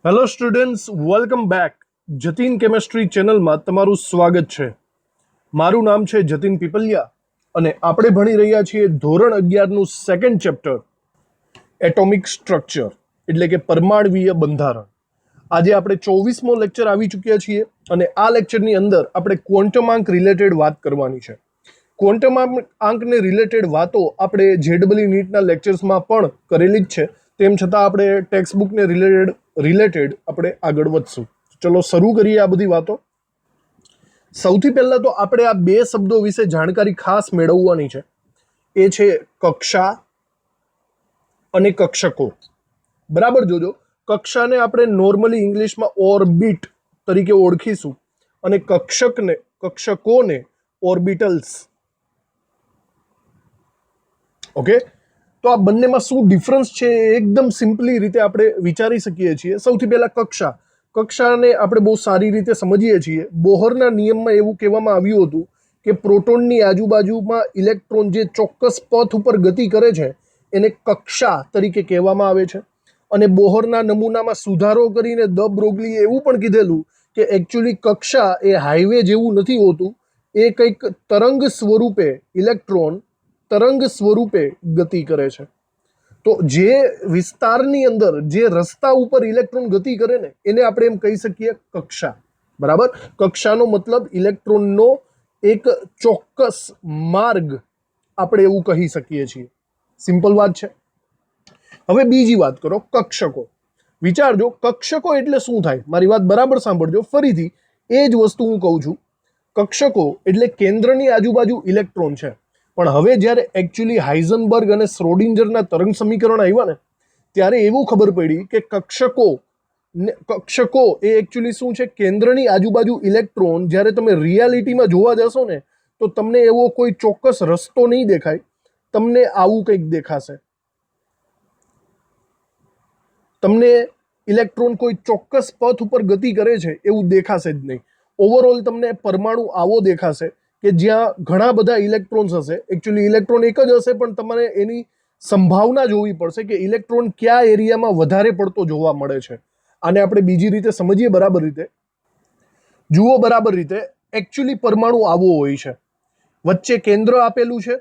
Hello students, welcome back. Jatin chemistry ચેનલમાં તમારું સ્વાગત છે. મારું નામ છે જતીન પીપલિયા અને આપણે ભણી રહ્યા છીએ ધોરણ 11નું સેકન્ડ ચેપ્ટર એટોમિક સ્ટ્રક્ચર એટલે કે પરમાણુવીય બંધારણ. આજે આપણે 24મો લેક્ચર આવી ચૂક્યા છીએ અને આ લેક્ચરની અંદર આપણે ક્વોન્ટમ આંક રિલેટેડ વાત કરવાની છે. ક્વોન્ટમ આંકને રિલેટેડ વાતો આપણે જેડબલઈ નીટના લેક્ચર્સમાં પણ કરેલી જ છે. તેમ છતાં આપણે ટેક્સ્ટ બુકને રિલેટેડ આપણે આગળ વધશું. ચલો શરૂ કરીએ આ બધી વાતો. સૌથી પહેલા તો આપણે આ બે શબ્દો વિશે જાણકારી ખાસ મેળવવાની છે. એ છે કક્ષા અને કક્ષકો. બરાબર જોજો, કક્ષાને આપણે નોર્મલી ઇંગ્લિશમાં ઓર્બિટ તરીકે ઓળખીશું અને કક્ષકોને ઓર્બિટલ્સ. ઓકે, તો આ બંનેમાં શું ડિફરન્સ છે એ એકદમ સિમ્પલી રીતે આપણે વિચારી શકીએ છીએ. સૌથી પહેલા કક્ષાને આપણે બહુ સારી રીતે સમજીએ છીએ. બોહરના નિયમમાં એવું કહેવામાં આવ્યું હતું કે પ્રોટોનની આજુબાજુમાં ઇલેક્ટ્રોન જે ચોક્કસ પથ ઉપર ગતિ કરે છે એને કક્ષા તરીકે કહેવામાં આવે છે. અને બોહરના નમૂનામાં સુધારો કરીને દ બ્રોગલીએ એવું પણ કીધેલું કે એકચ્યુઅલી કક્ષા એ હાઈવે જેવું નથી હોતું, એ કંઈક તરંગ સ્વરૂપે ઇલેક્ટ્રોન તરંગ સ્વરૂપે ગતિ કરે છે. તો જે વિસ્તારની અંદર જે રસ્તા ઉપર ઇલેક્ટ્રોન ગતિ કરે ને એને આપણે એમ કહી શકીએ કક્ષા. બરાબર, કક્ષાનો મતલબ ઇલેક્ટ્રોનનો એક ચોક્કસ માર્ગ આપણે એવું કહી શકીએ છીએ. સિમ્પલ વાત છે. હવે બીજી વાત કરો, કક્ષકો. વિચારજો, કક્ષકો એટલે શું થાય? મારી વાત બરાબર સાંભળજો. ફરીથી એ જ વસ્તુ હું કહું છું. કક્ષકો એટલે કેન્દ્રની આજુબાજુ ઇલેક્ટ્રોન છે. પણ હવે જ્યારે એકચ્યુઅલી હાઇઝનબર્ગ અને શ્રોડિંજરના તરંગ સમીકરણ આવ્યા ને ત્યારે એવું ખબર પડી કે કક્ષકો એ એકચ્યુઅલી શું છે? કેન્દ્રની આજુબાજુ ઇલેક્ટ્રોન. જ્યારે તમે રિયાલિટીમાં જોવા જશો ને તો તમને એવો કોઈ ચોક્કસ રસ્તો નહીં દેખાય, તમને આવું કંઈક દેખાશે. તમને ઇલેક્ટ્રોન કોઈ ચોક્કસ પથ ઉપર ગતિ કરે છે એવું દેખાશે જ નહીં. ઓવરઓલ તમને પરમાણુ આવો દેખાશે કે જ્યાં ઘણા બધા ઇલેક્ટ્રોન્સ હશે. એકચ્યુઅલી ઇલેક્ટ્રોન એક જ હશે પણ તમારે એની સંભાવના જોવી પડશે કે ઇલેક્ટ્રોન કયા એરિયામાં વધારે પડતો જોવા મળે છે. આને આપણે બીજી રીતે સમજીએ બરાબર રીતે. જુઓ બરાબર રીતે, એકચ્યુઅલી પરમાણુ આવો હોય છે. વચ્ચે કેન્દ્ર આપેલું છે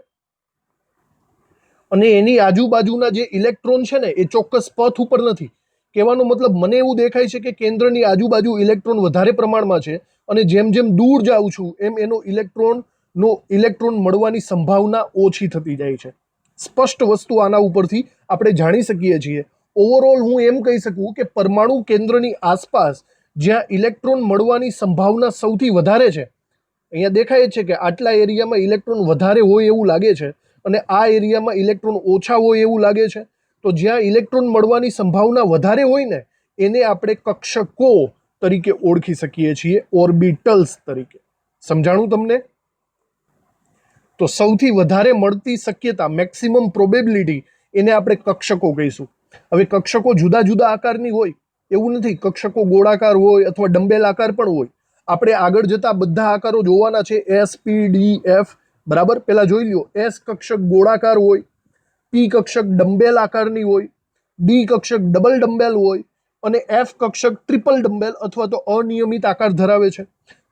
અને એની આજુબાજુના જે ઇલેક્ટ્રોન છે ને એ ચોક્કસ પથ ઉપર નથી. કહેવાનો મતલબ મને એવું દેખાય છે કે કેન્દ્રની આજુબાજુ ઇલેક્ટ્રોન વધારે પ્રમાણમાં છે અને જેમ જેમ દૂર જાઉં છું એમ એનો ઇલેક્ટ્રોન મળવાની સંભાવના ઓછી થતી જાય છે. સ્પષ્ટ વસ્તુ આના ઉપરથી આપણે જાણી શકીએ છીએ. ઓવરઓલ હું એમ કહી શકું કે પરમાણુ કેન્દ્રની આસપાસ જ્યાં ઇલેક્ટ્રોન મળવાની સંભાવના સૌથી વધારે છે, અહીંયા દેખાય છે કે આટલા એરિયામાં ઇલેક્ટ્રોન વધારે હોય એવું લાગે છે અને આ એરિયામાં ઇલેક્ટ્રોન ઓછા હોય એવું લાગે છે. તો જ્યાં ઇલેક્ટ્રોન મળવાની સંભાવના વધારે હોય ને એને આપણે કક્ષકો તરીકે ઓળખી શકીએ છીએ, ઓર્બિટલ્સ તરીકે. સમજાણું તમને? તો સૌથી વધારે મળતી શક્યતા, મેક્સિમમ પ્રોબેબિલિટી, એને આપણે કક્ષકો કહીશું. હવે કક્ષકો જુદા જુદા આકારની હોય એવું નથી. કક્ષકો ગોળાકાર હોય અથવા ડંબેલ આકાર પણ હોય. આપણે આગળ જતા બધા આકારો જોવાના છે, એસ, પી, ડી, એફ. બરાબર, પેલા જોઈ લ્યો. એસ કક્ષક ગોળાકાર હોય, પી કક્ષક ડંબેલ આકારની હોય, ડી કક્ષક ડબલ ડંબેલ હોય અને એફ કક્ષક ટ્રિપલ ડંબેલ અથવા તો અનિયમિત આકાર ધરાવે છે.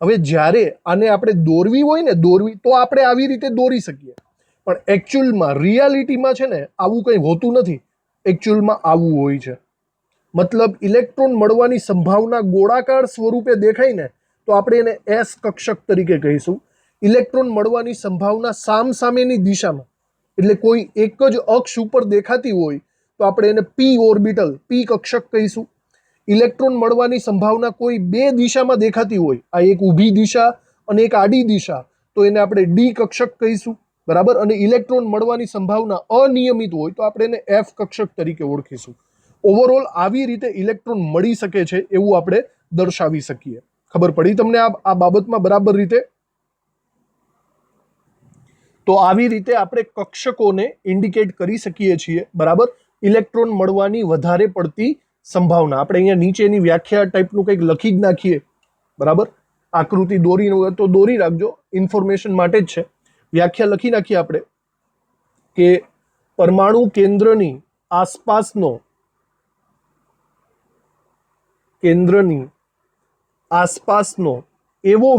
હવે જ્યારે આને આપણે દોરવી હોય ને તો આપણે આવી રીતે દોરી શકીએ, પણ એકચ્યુઅલમાં રિયાલિટીમાં છે ને આવું કંઈ હોતું નથી. એકચ્યુઅલમાં આવું હોય છે. મતલબ ઇલેક્ટ્રોન મળવાની સંભાવના ગોળાકાર સ્વરૂપે દેખાય ને તો આપણે એને એસ કક્ષક તરીકે કહીશું. ઇલેક્ટ્રોન મળવાની સંભાવના સામસામેની દિશામાં એટલે કોઈ એક જ અક્ષ ઉપર દેખાતી હોય તો આપણે એને પી ઓર્બિટલ, પી કક્ષક કહીશું. ઇલેક્ટ્રોન મળવાની સંભાવના કોઈ બે દિશામાં દેખાતી હોય, આ એક ઊભી દિશા અને એક આડી દિશા, તો એને આપણે ડી કક્ષક કહીશું. બરાબર, અને ઇલેક્ટ્રોન મળવાની સંભાવના અનિયમિત હોય તો આપણે એને એફ કક્ષક તરીકે ઓળખીશું. ઓવરઓલ આવી રીતે ઇલેક્ટ્રોન મળી શકે છે એવું આપણે દર્શાવી શકીએ. ખબર પડી તમને આ બાબતમાં બરાબર રીતે? તો આવી રીતે આપણે કક્ષકોને ઇન્ડિકેટ કરી શકીએ છીએ. બરાબર, ઇલેક્ટ્રોન મળવાની વધારે પડતી સંભાવના. આપણે અહીંયા નીચેની વ્યાખ્યા ટાઈપનું કંઈક લખી જ નાખીએ. બરાબર, આકૃતિ દોરીને હોય તો દોરી રાખજો, ઇન્ફોર્મેશન માટે જ છે. વ્યાખ્યા લખી નાખીએ આપણે કે પરમાણુ કેન્દ્રની આસપાસનો કેન્દ્રની આસપાસનો એવો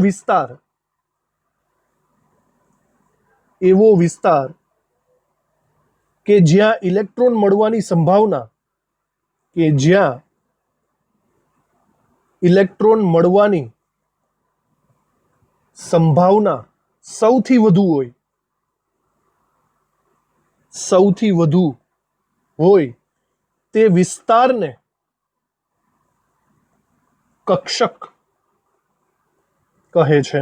વિસ્તાર કે જ્યાં ઇલેક્ટ્રોન મળવાની સંભાવના સૌથી વધુ હોય તે વિસ્તારને કક્ષક કહે છે.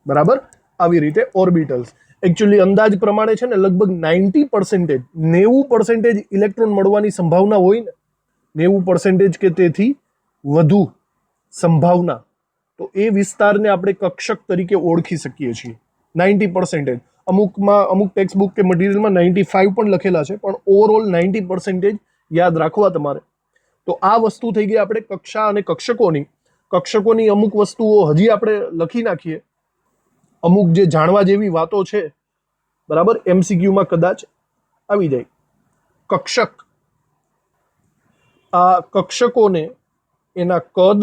બરાબર? આવી રીતે ઓર્બિટલ્સ એકચ્યુઅલી અંદાજ પ્રમાણે છે ને લગભગ 90% ઇલેક્ટ્રોન મળવાની સંભાવના હોય ને 90% કે તેથી વધુ સંભાવના, તો એ વિસ્તારને આપણે કક્ષક તરીકે ઓળખી શકીએ છીએ. 90%. અમુક ટેક્સ્ટ બુક કે મટીરિયલમાં 95 પણ લખેલા છે, પણ ઓવરઓલ 90% યાદ રાખવા તમારે. તો આ વસ્તુ થઈ ગઈ આપણે કક્ષા અને કક્ષકોની અમુક વસ્તુઓ હજી આપણે લખી નાખીએ. અમુક જે જાણવા જેવી વાતો છે, બરાબર, MCQમાં કદાચ આવી જાય. કક્ષક, આ કક્ષકોને એના કદ,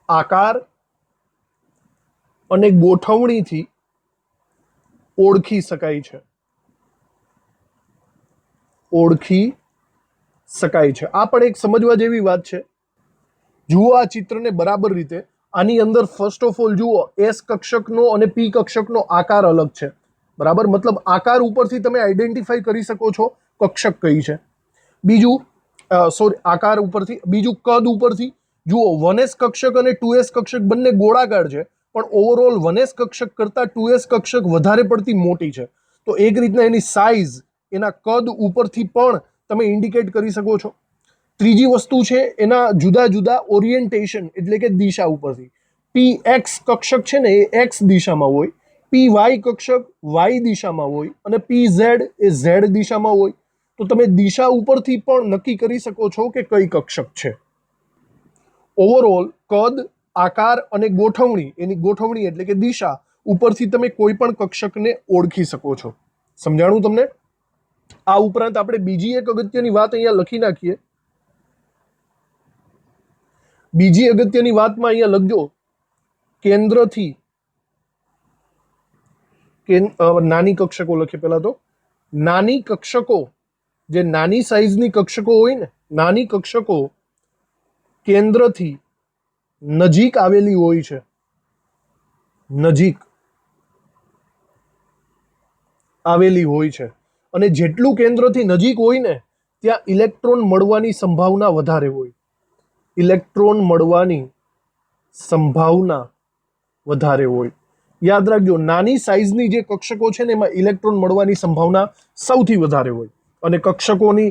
આકાર અને ગોઠવણીથી ઓળખી શકાય છે. આ પણ એક સમજવા જેવી વાત છે. જુઓ આ ચિત્રને બરાબર રીતે. આની અંદર ફર્સ્ટ ઓફ ઓલ જુઓ, એસ કક્ષકનો અને પી કક્ષકનો આકાર અલગ છે. બરાબર? મતલબ આકાર ઉપરથી તમે આઈડેન્ટિફાઈ કરી શકો છો કક્ષક કઈ છે. બીજું કદ ઉપરથી જુઓ, 1s કક્ષક અને 2s કક્ષક બંને ગોળાકાર છે, પણ ઓવરઓલ 1s કક્ષક કરતાં 2s કક્ષક વધારે પડતી મોટી છે. તો એક રીતના એની સાઇઝ, એના કદ ઉપરથી પણ તમે ઇન્ડિકેટ કરી શકો છો. ત્રીજી વસ્તુ છે એના જુદા જુદા ઓરિએન્ટેશન, એટલે કે દિશા ઉપરથી. PX કક્ષક છે ને એ X દિશામાં હોય, PY કક્ષક Y દિશામાં હોય અને PZ એ Z દિશામાં હોય. તો તમે દિશા ઉપરથી પણ નક્કી કરી શકો છો કે કઈ કક્ષક છે. ઓવરઓલ કદ, આકાર અને એની ગોઠવણી એટલે કે દિશા ઉપરથી તમે કોઈ પણ કક્ષકને ઓળખી શકો છો. સમજાણું તમને? આ ઉપરાંત આપણે બીજી એક અગત્યની વાત અહીંયા લખી નાખીએ. બીજી અગત્યની વાતમાં અહીંયા લખજો, કેન્દ્રથી નાની કક્ષકો લખીએ. પહેલા તો નાની કક્ષકો, જે નાની સાઈઝની કક્ષકો હોય ને, નાની કક્ષકો કેન્દ્રથી નજીક આવેલી હોય છે. અને જેટલું કેન્દ્રથી નજીક હોય ને ત્યાં ઇલેક્ટ્રોન મળવાની સંભાવના વધારે હોય. યાદ રાખજો, નાની સાઈઝની જે કક્ષકો છે ને એમાં ઇલેક્ટ્રોન મળવાની સંભાવના સૌથી વધારે હોય. અને કક્ષકોની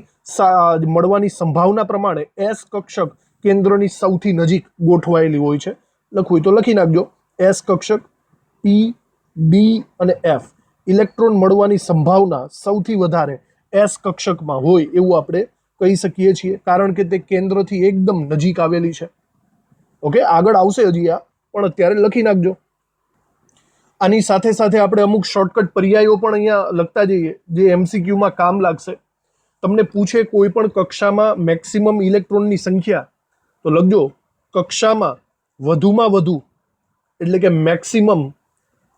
મળવાની સંભાવના પ્રમાણે એસ કક્ષક કેન્દ્રની સૌથી નજીક ગોઠવાયેલી હોય છે. લખવું હોય તો લખી નાખજો. એસ કક્ષક, પી, ડી અને એફ, ઇલેક્ટ્રોન મળવાની સંભાવના સૌથી વધારે એસ કક્ષકમાં હોય એવું આપણે કહી શકીએ છીએ, કારણ કે તે કેન્દ્રથી એકદમ નજીક આવેલી છે. ઓકે, આગળ આવશે હજી આ, પણ અત્યારે લખી નાખજો. આની સાથે સાથે આપણે અમુક શોર્ટકટ પર્યાયો પણ અહીંયા લખતા જઈએ, જે MCQમાં કામ લાગશે. તમને પૂછે કોઈ પણ કક્ષામાં મેક્સિમમ ઇલેક્ટ્રોનની સંખ્યા, તો લખજો કક્ષામાં વધુમાં વધુ એટલે કે મેક્સિમમ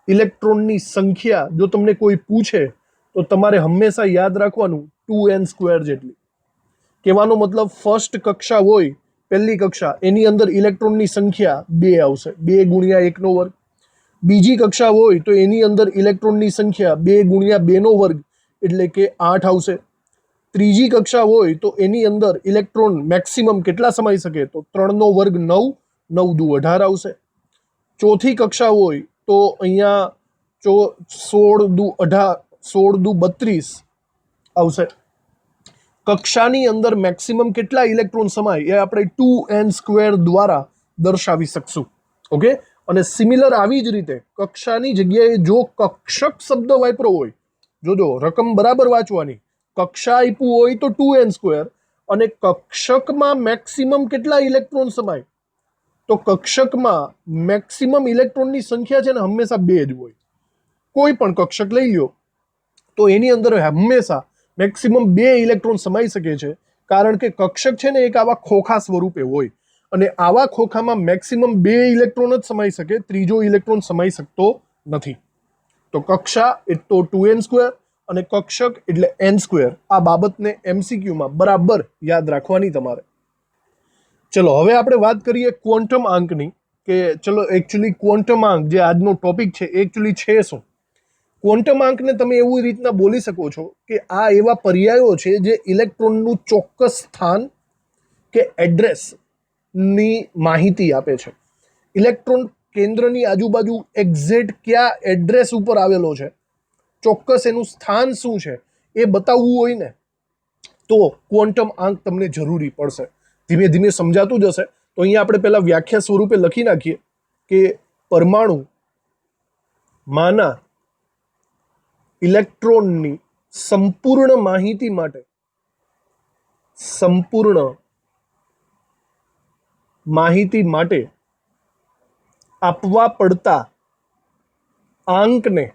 ઇલેક્ટ્રોનની સંખ્યા જો તમને કોઈ પૂછે તો તમારે હંમેશા યાદ રાખવાનું 2n² જેટલી. કહેવાનો મતલબ ફર્સ્ટ કક્ષા હોય, પહેલી કક્ષા, એની અંદર ઇલેક્ટ્રોનની સંખ્યા 2 આવશે, 2 ગુણ્યા 1 નો વર્ગ. બીજી કક્ષા હોય તો એની અંદર ઇલેક્ટ્રોનની સંખ્યા 2 ગુણ્યા 2 નો વર્ગ એટલે કે 8 આવશે. ત્રીજી કક્ષા હોય તો એની અંદર ઇલેક્ટ્રોન મેક્સિમમ કેટલા સમાઈ શકે, તો 3 નો વર્ગ 9, 9 દુ 18 આવશે. ચોથી કક્ષા હોય તો અહીંયા 16 દુ 32 આવશે. કક્ષાની અંદર મેક્સિમમ કેટલા ઇલેક્ટ્રોન સમાય એ આપણે 2n² દ્વારા દર્શાવી શકશું. ઓકે, અને સિમિલર આવી જ રીતે કક્ષાની જગ્યાએ જો કક્ષક શબ્દ વાપરો હોય, જોજો રકમ બરાબર વાંચવાની, કક્ષા આપ્યું હોય તો 2n² અને કક્ષકમાં મેક્સિમમ કેટલા ઇલેક્ટ્રોન સમાય, તો કક્ષકમાં મેક્સિમમ ઇલેક્ટ્રોનની સંખ્યા છે ને હંમેશા 2 જ હોય. કોઈ પણ કક્ષક લઈ લો તો એની અંદર હંમેશા મેક્સિમમ 2 ઇલેક્ટ્રોન સમાઈ શકે છે, કારણ કે કક્ષક છે ને એક આવા ખોખા સ્વરૂપે હોય અને આવા ખોખામાં મેક્સિમમ 2 ઇલેક્ટ્રોન જ સમાઈ શકે, ત્રીજો ઇલેક્ટ્રોન સમાઈ શકતો નથી. તો કક્ષા એટલે તો 2n² અને કક્ષક એટલે n². આ બાબતને MCQ માં બરાબર યાદ રાખવાની તમારે. ચલો હવે આપણે વાત કરીએ ક્વોન્ટમ આંકની, કે ચલો એકચ્યુઅલી ક્વોન્ટમ આંક જે આજનો ટોપિક છે એકચ્યુઅલી છે શું. ક્વોન્ટમ આંકને તમે એવી રીતના બોલી શકો છો કે આ એવા પર્યાયો છે જે ઇલેક્ટ્રોનનું ચોક્કસ સ્થાન કે એડ્રેસની માહિતી આપે છે. ઇલેક્ટ્રોન કેન્દ્રની આજુબાજુ એક્ઝેક્ટ કયા એડ્રેસ ઉપર આવેલો છે, ચોક્કસ એનું સ્થાન શું છે એ બતાવવું હોય ને તો ક્વોન્ટમ આંક તમને જરૂરી પડશે. ધીમે ધીમે સમજાતું જશે. તો અહીંયા આપણે પહેલા વ્યાખ્યા સ્વરૂપે લખી નાખીએ કે પરમાણુ માના ઇલેક્ટ્રોનની સંપૂર્ણ માહિતી માટે આપવા પડતા આંકને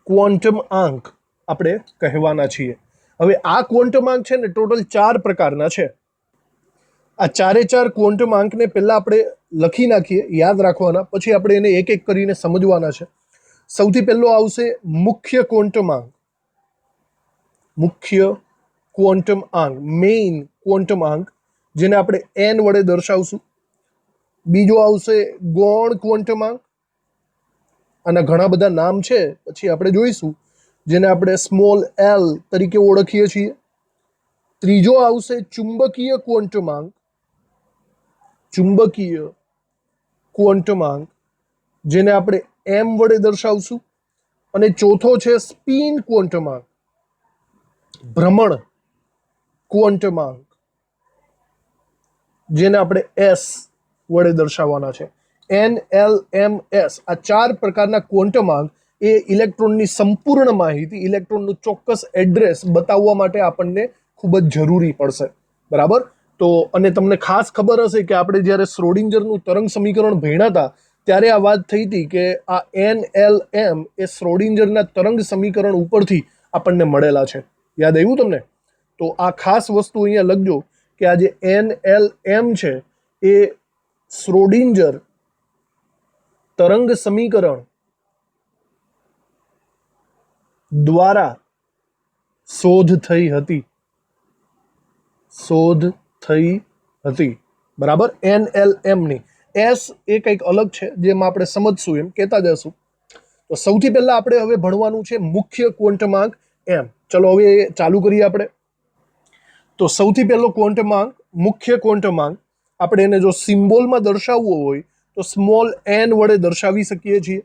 ક્વોન્ટમ આંક આપણે કહેવાના છીએ. હવે આ ક્વોન્ટમ આંક છે ને ટોટલ 4 પ્રકારના છે. આ 4 ક્વોન્ટમ આંકને પહેલા આપણે લખી નાખીએ, યાદ રાખવાના, પછી આપણે એને એક એક કરીને સમજવાના છે. સૌથી પહેલો આવશે મુખ્ય ક્વોન્ટમ આંક. મુખ્ય ક્વોન્ટમ આંક, મેઇન ક્વોન્ટમ આંક, જેને આપણે n વડે દર્શાવશું. બીજો આવશે ગૌણ ક્વોન્ટમ આંક. આના ઘણા બધા નામ છે, પછી આપણે જોઈશું, જેને આપણે સ્મોલ l તરીકે ઓળખીએ છીએ. ત્રીજો આવશે ચુંબકીય ક્વોન્ટમ આંક. ચુંબકીય ક્વોન્ટમ આંક, જેને આપણે m વડે દર્શાવશું. અને ચોથો છે સ્પિન ક્વોન્ટમ આંક, ભ્રમણ ક્વોન્ટમ આંક, જેને આપણે s વડે દર્શાવવાના છે. n, l, m, s આ 4 પ્રકારના ક્વોન્ટમ આંક એ ઇલેક્ટ્રોનની સંપૂર્ણ માહિતી, ઇલેક્ટ્રોનનું ચોક્કસ એડ્રેસ બતાવવા માટે આપણને ખૂબ જ જરૂરી પડશે. બરાબર. તો અને તમને ખાસ ખબર હશે કે આપણે જ્યારે શ્રોડિંજરનું તરંગ સમીકરણ ભણ્યા હતા ત્યારે આ વાત થઈ હતી કે આ n, l, m એ શ્રોડિંજરના તરંગ સમીકરણ ઉપરથી આપણને મળેલા છે. યાદ આવ્યું તમને? તો આ ખાસ વસ્તુ અહીંયા લખજો કે આ જે n, l, m છે એ શ્રોડિંજર તરંગ સમીકરણ દ્વારા શોધ થઈ હતી. બરાબર. n, l, m ની s એ કંઈક અલગ છે, જેમાં આપણે સમજશું, એમ કહેતા જશું. તો સૌથી પહેલા આપણે હવે ભણવાનું છે મુખ્ય ક્વોન્ટમ આંક m. ચલો હવે ચાલુ કરીએ આપણે. તો સૌથી પહેલો ક્વોન્ટમ આંક, મુખ્ય ક્વોન્ટમ આંક, આપણે એને જો સિમ્બોલમાં દર્શાવવો હોય તો સ્મોલ n વડે દર્શાવી શકીએ છીએ.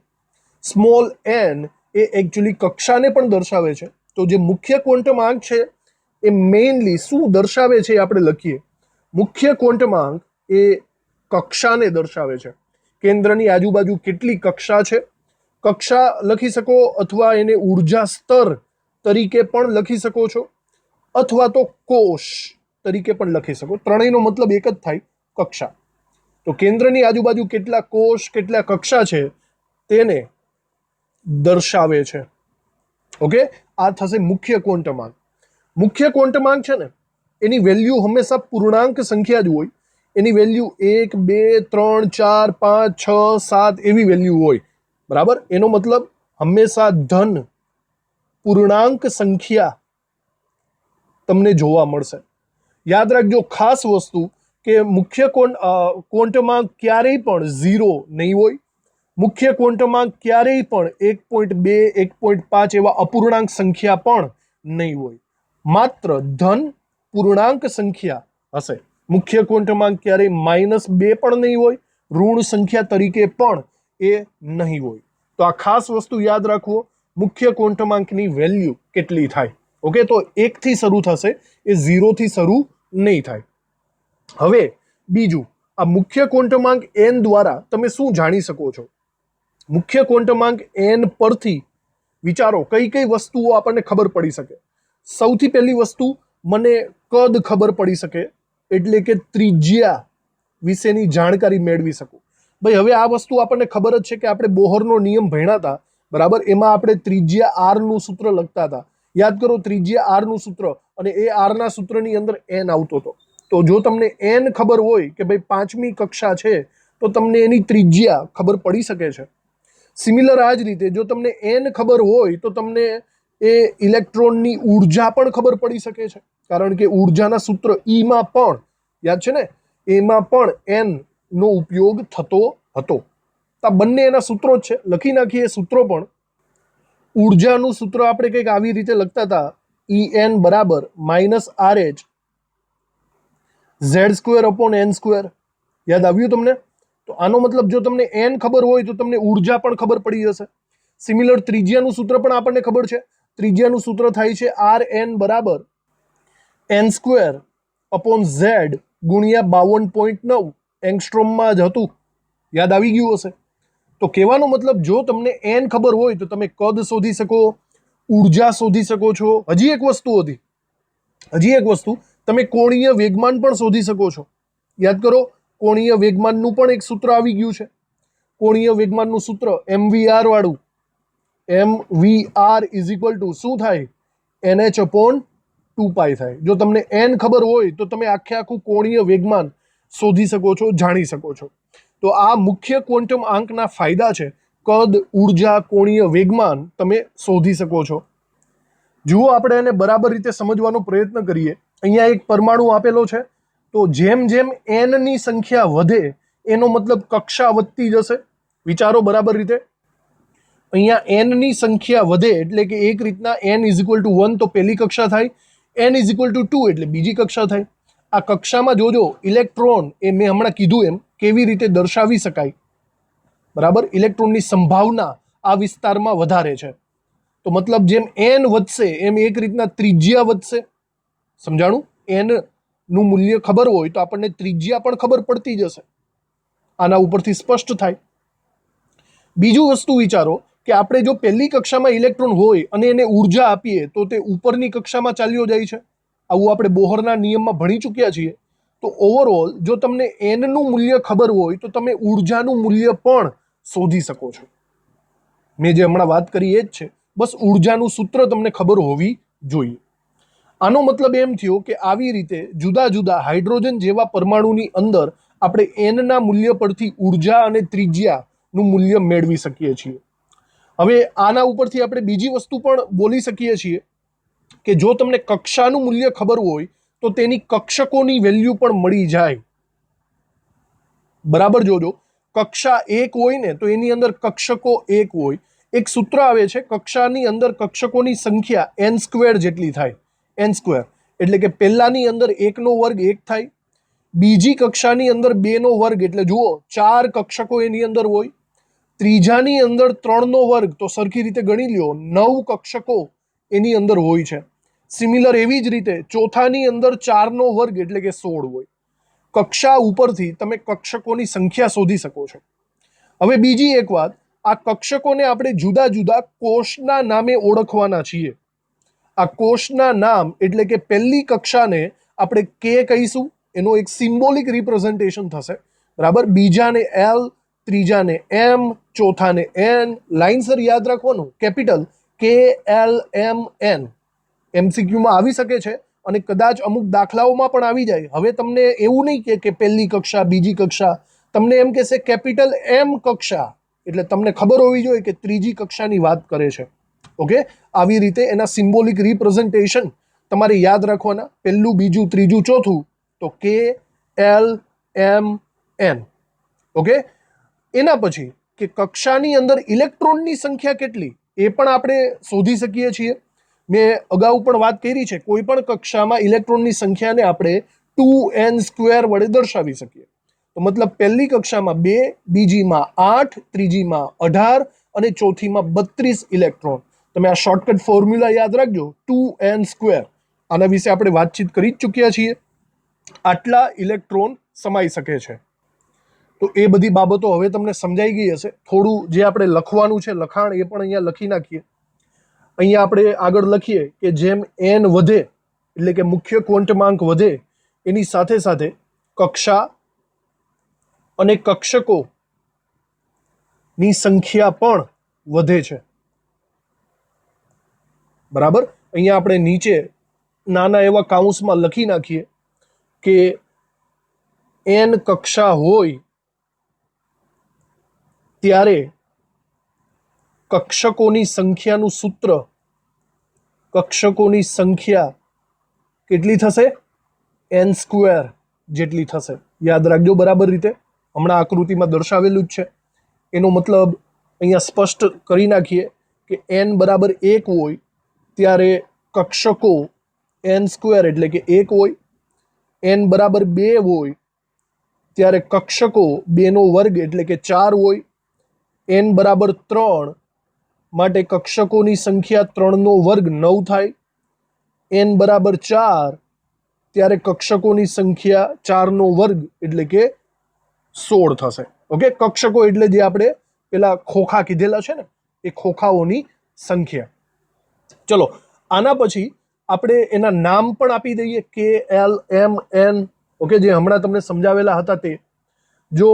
સ્મોલ n એ એકચ્યુઅલી કક્ષાને પણ દર્શાવે છે. તો જે મુખ્ય ક્વોન્ટમ આંક છે એ મેઇનલી શું દર્શાવે છે એ આપણે લખીએ. મુખ્ય ક્વોન્ટમ આંક એ કક્ષાને દર્શાવે છે. કેન્દ્રની આજુબાજુ કેટલી કક્ષા છે, કક્ષા લખી શકો, અથવા એને ઉર્જા સ્તર તરીકે પણ લખી શકો છો, અથવા તો કોષ તરીકે પણ લખી શકો. ત્રણેયનો મતલબ એક જ થાય, કક્ષા. તો કેન્દ્રની આજુબાજુ કેટલા કોષ, કેટલા કક્ષા છે તેને દર્શાવે છે. ઓકે, આ થશે મુખ્ય ક્વોન્ટમ આંક. મુખ્ય ક્વોન્ટમ આંક છે ને એની વેલ્યુ હંમેશા પૂર્ણાંક સંખ્યા જ હોય. એની વેલ્યુ 1, 2, 3, 4, 5, 6, 7 એવી વેલ્યુ હોય. બરાબર. એનો મતલબ હંમેશા ધન પૂર્ણાંક સંખ્યા તમને જોવા મળશે. યાદ રાખજો ખાસ વસ્તુ કે મુખ્ય ક્વોન્ટમ આંક ક્યારેય પણ 0 નહીં હોય. મુખ્ય ક્વોન્ટમ આંક ક્યારેય પણ 1.2, 1.5 એવા અપૂર્ણાંક સંખ્યા પણ નહીં હોય. માત્ર ધન પૂર્ણાંક સંખ્યા હશે. મુખ્ય ક્વોન્ટમ આંક ક્યારેય -2 પણ નહીં હોય, ઋણ સંખ્યા તરીકે પણ એ નહીં હોય. તો આ ખાસ વસ્તુ યાદ રાખવો, મુખ્ય ક્વોન્ટમ આંકની વેલ્યુ કેટલી થાય. ઓકે, તો 1 થી શરૂ થશે, એ 0 થી શરૂ નહીં થાય. હવે બીજું, આ મુખ્ય ક્વોન્ટમ આંક n દ્વારા તમે શું જાણી શકો છો? મુખ્ય ક્વોન્ટમ આંક n પરથી વિચારો કઈ કઈ વસ્તુઓ આપણને ખબર પડી શકે. સૌથી પહેલી વસ્તુ, મને કદ ખબર પડી શકે, એટલે કે ત્રિજ્યા વિશેની જાણકારી મેળવી શકું. ભાઈ હવે આ વસ્તુ આપણને ખબર જ છે કે આપણે બોહરનો નિયમ ભણ્યા હતા. બરાબર. એમાં આપણે ત્રિજ્યા r નું સૂત્ર લખતા હતા યાદ કરો ત્રિજ્યા આર નું સૂત્ર અને એ આર ના સૂત્રની અંદર એન આવતો હતો. તો જો તમને એન ખબર હોય કે ભાઈ 5મી કક્ષા છે તો તમને એની ત્રિજ્યા ખબર પડી શકે છે. સિમિલર આ જ રીતે જો તમને એન ખબર હોય તો તમને એ ઇલેક્ટ્રોનની ઉર્જા પણ ખબર પડી શકે છે, કારણ કે ઉર્જાના સૂત્ર ઈમાં પણ યાદ છે ને, એમાં પણ એન નો ઉપયોગ થતો હતો. આ બંને એના સૂત્રો જ છે, લખી નાખીએ સૂત્રો પણ. ઉર્જાનું સૂત્ર આપણે કંઈક આવી રીતે લખતા હતા, En બરાબર -RH Z²/n². યાદ આવ્યું તમને? તો આનો મતલબ જો તમને એન ખબર હોય તો તમને ઉર્જા પણ ખબર પડી જશે. સિમિલર ત્રિજ્યાનું સૂત્ર પણ આપણને ખબર છે. ત્રિજ્યાનું સૂત્ર થાય છે Rn બરાબર n²/z ગુણ્યા 52.9 એંગસ્ટ્રોમમાં જ હતું. યાદ આવી ગયું હશે. તો કહેવાનો મતલબ જો તમને એન ખબર હોય તો તમે કદ શોધી શકો, ઉર્જા શોધી શકો છો. હજી એક વસ્તુ તમે કોણીય વેગમાન પણ શોધી શકો છો. યાદ કરો, કોણીય વેગમાનનું પણ એક સૂત્ર આવી ગયું છે. કોણીય વેગમાનનું સૂત્ર mvr વાળું, mvr = શું થાય? nh/2π થાય. જો તમને એન ખબર હોય તો તમે આખું કોણીય વેગમાન શોધી શકો છો, જાણી શકો છો. તો આ મુખ્ય ક્વોન્ટમ આંકના ફાયદા છે. કદ, ઉર્જા, કોણીય વેગમાન તમે શોધી શકો છો. જુઓ, આપણે એને બરાબર રીતે સમજવાનો પ્રયત્ન કરીએ. અહીંયા એક પરમાણુ આપેલો છે, તો જેમ જેમ n ની સંખ્યા વધે એનો મતલબ કક્ષા વધતી જશે. વિચારો બરાબર રીતે. અહીંયા n ની સંખ્યા વધે એટલે કે એક રીતના n = 1 તો પહેલી કક્ષા થાય, n = 2 એટલે બીજી કક્ષા થાય. આ કક્ષામાં જોજો ઇલેક્ટ્રોન, એ મેં હમણાં કીધું એમ કેવી રીતે દર્શાવી શકાય. બરાબર, ઇલેક્ટ્રોનની સંભાવના આ વિસ્તારમાં વધારે છે. તો મતલબ જેમ n વધશે એમ એક રીતના ત્રિજ્યા વધશે. સમજાણું? n નું મૂલ્ય ખબર હોય તો આપણને ત્રિજ્યા પણ ખબર પડતી જશે. આના ઉપરથી સ્પષ્ટ થાય. બીજું વસ્તુ વિચારો કે આપણે જો પહેલી કક્ષામાં ઇલેક્ટ્રોન હોય અને એને ઉર્જા આપીએ તો તે ઉપરની કક્ષામાં ચાલ્યો જાય છે. આવું આપણે બોહરના નિયમમાં ભણી ચૂક્યા છીએ. તો ઓવરઓલ જો તમને n નું મૂલ્ય ખબર હોય તો તમે ઉર્જાનું મૂલ્ય પણ શોધી શકો છો. મેં જે હમણાં વાત કરી એ જ છે, બસ ઉર્જાનું સૂત્ર તમને ખબર હોવી જોઈએ. આનો મતલબ એમ થયો કે આવી રીતે જુદા જુદા હાઇડ્રોજન જેવા પરમાણુની અંદર આપણે n ના મૂલ્ય પરથી ઉર્જા અને ત્રિજ્યાનું મૂલ્ય મેળવી શકીએ છીએ. હવે આના ઉપરથી આપણે બીજી વસ્તુ પણ બોલી શકીએ છીએ કે જો તમને કક્ષાનું મૂલ્ય ખબર હોય તો તેની કક્ષકોની વેલ્યુ પણ મળી જાય. બરાબર જોજો, કક્ષા 1 હોય ને તો એની અંદર કક્ષકો 1 હોય. એક સૂત્ર આવે છે, કક્ષાની અંદર કક્ષકોની સંખ્યા n² જેટલી થાય. n² એટલે કે પહેલાની અંદર 1 નો વર્ગ 1 થાય, બીજી કક્ષાની અંદર 2 નો વર્ગ એટલે જુઓ 4 કક્ષકો એની અંદર હોય, ત્રીજાની અંદર 3 નો વર્ગ તો સરખી રીતે ગણી લ્યો 9 કક્ષકો એની અંદર હોય છે. સિમિલર એવી જ રીતે ચોથાની અંદર 4 નો વર્ગ એટલે કે 16 હોય. કક્ષા ઉપરથી તમે કક્ષકોની સંખ્યા શોધી શકો છો. હવે બીજી એક વાત, આ કક્ષકોને આપણે જુદા જુદા કોષના નામે ઓળખવાના છીએ. આ કોષના નામ એટલે કે પહેલી કક્ષાને આપણે K કહીશું, એનો એક સિમ્બોલિક રિપ્રેઝન્ટેશન થશે. બરાબર, બીજાને L, ત્રીજાને M, ચોથાને N. લાઇનસર યાદ રાખવાનું, કેપિટલ KLMN. MCQમાં આવી શકે છે અને કદાચ અમુક દાખલાઓમાં પણ આવી જાય. હવે તમને એવું નહીં કે પહેલી કક્ષા, બીજી કક્ષા, તમને એમ કહેશે કેપિટલ M કક્ષા, એટલે તમને ખબર હોવી જોઈએ કે ત્રીજી કક્ષાની વાત કરે છે. ઓકે, આવી રીતે એના સિમ્બોલિક રિપ્રેઝન્ટેશન તમારે યાદ રાખવાના. પહેલું, બીજું, ત્રીજું, ચોથું તો KLMN. ઓકે, એના પછી કે કક્ષાની અંદર ઇલેક્ટ્રોનની સંખ્યા કેટલી એ પણ આપણે શોધી શકીએ છીએ. મેં અગાઉ પણ વાત કરી છે, કોઈ પણ કક્ષામાં ઇલેક્ટ્રોનની સંખ્યાને આપણે 2n² વડે દર્શાવી શકીએ. તો મતલબ પહેલી કક્ષામાં 2, બીજીમાં 8, ત્રીજીમાં 18 અને ચોથીમાં 32 ઇલેક્ટ્રોન. તમે આ શોર્ટકટ ફોર્મ્યુલા યાદ રાખજો, 2n². આના વિશે આપણે વાતચીત કરી જ ચૂક્યા છીએ. આટલા ઇલેક્ટ્રોન સમાઈ શકે છે. તો એ બધી બાબતો હવે તમને સમજાઈ ગઈ હશે. થોડું જે આપણે લખવાનું છે લખાણ એ પણ અહીંયા લખી નાખીએ. અહીંયા આપણે આગળ લખીએ કે જેમ n વધે એટલે કે મુખ્ય ક્વોન્ટમાંક વધે એની સાથે સાથે કક્ષા અને કક્ષકોની સંખ્યા પણ વધે છે. બરાબર, અહીંયા આપણે નીચે નાના એવા કાઉન્સમાં લખી નાખીએ કે n કક્ષા હોય ત્યારે કક્ષકોની સંખ્યાનું સૂત્ર, કક્ષકોની સંખ્યા કેટલી થશે? n² જેટલી થશે. યાદ રાખજો બરાબર રીતે, હમણાં આકૃતિમાં દર્શાવેલું જ છે. એનો મતલબ અહીંયા સ્પષ્ટ કરી નાખીએ કે n બરાબર 1 હોય ત્યારે કક્ષકો n² એટલે કે 1 હોય. n બરાબર 2 હોય ત્યારે કક્ષકો 2² એટલે કે 4 હોય. n બરાબર 3 માટે કક્ષકોની સંખ્યા 3² 9 થાય. n બરાબર 4 ત્યારે કક્ષકોની સંખ્યા 4² એટલે કે 16 થશે. ઓકે, કક્ષકો એટલે જે આપણે પેલા ખોખા કીધેલા છે ને, એ ખોખાઓની સંખ્યા. ચલો, આના પછી આપણે એના નામ પણ આપી દઈએ, કે એલ, એમ, એન. ઓકે, જે હમણાં તમને સમજાવેલા હતા તે. જો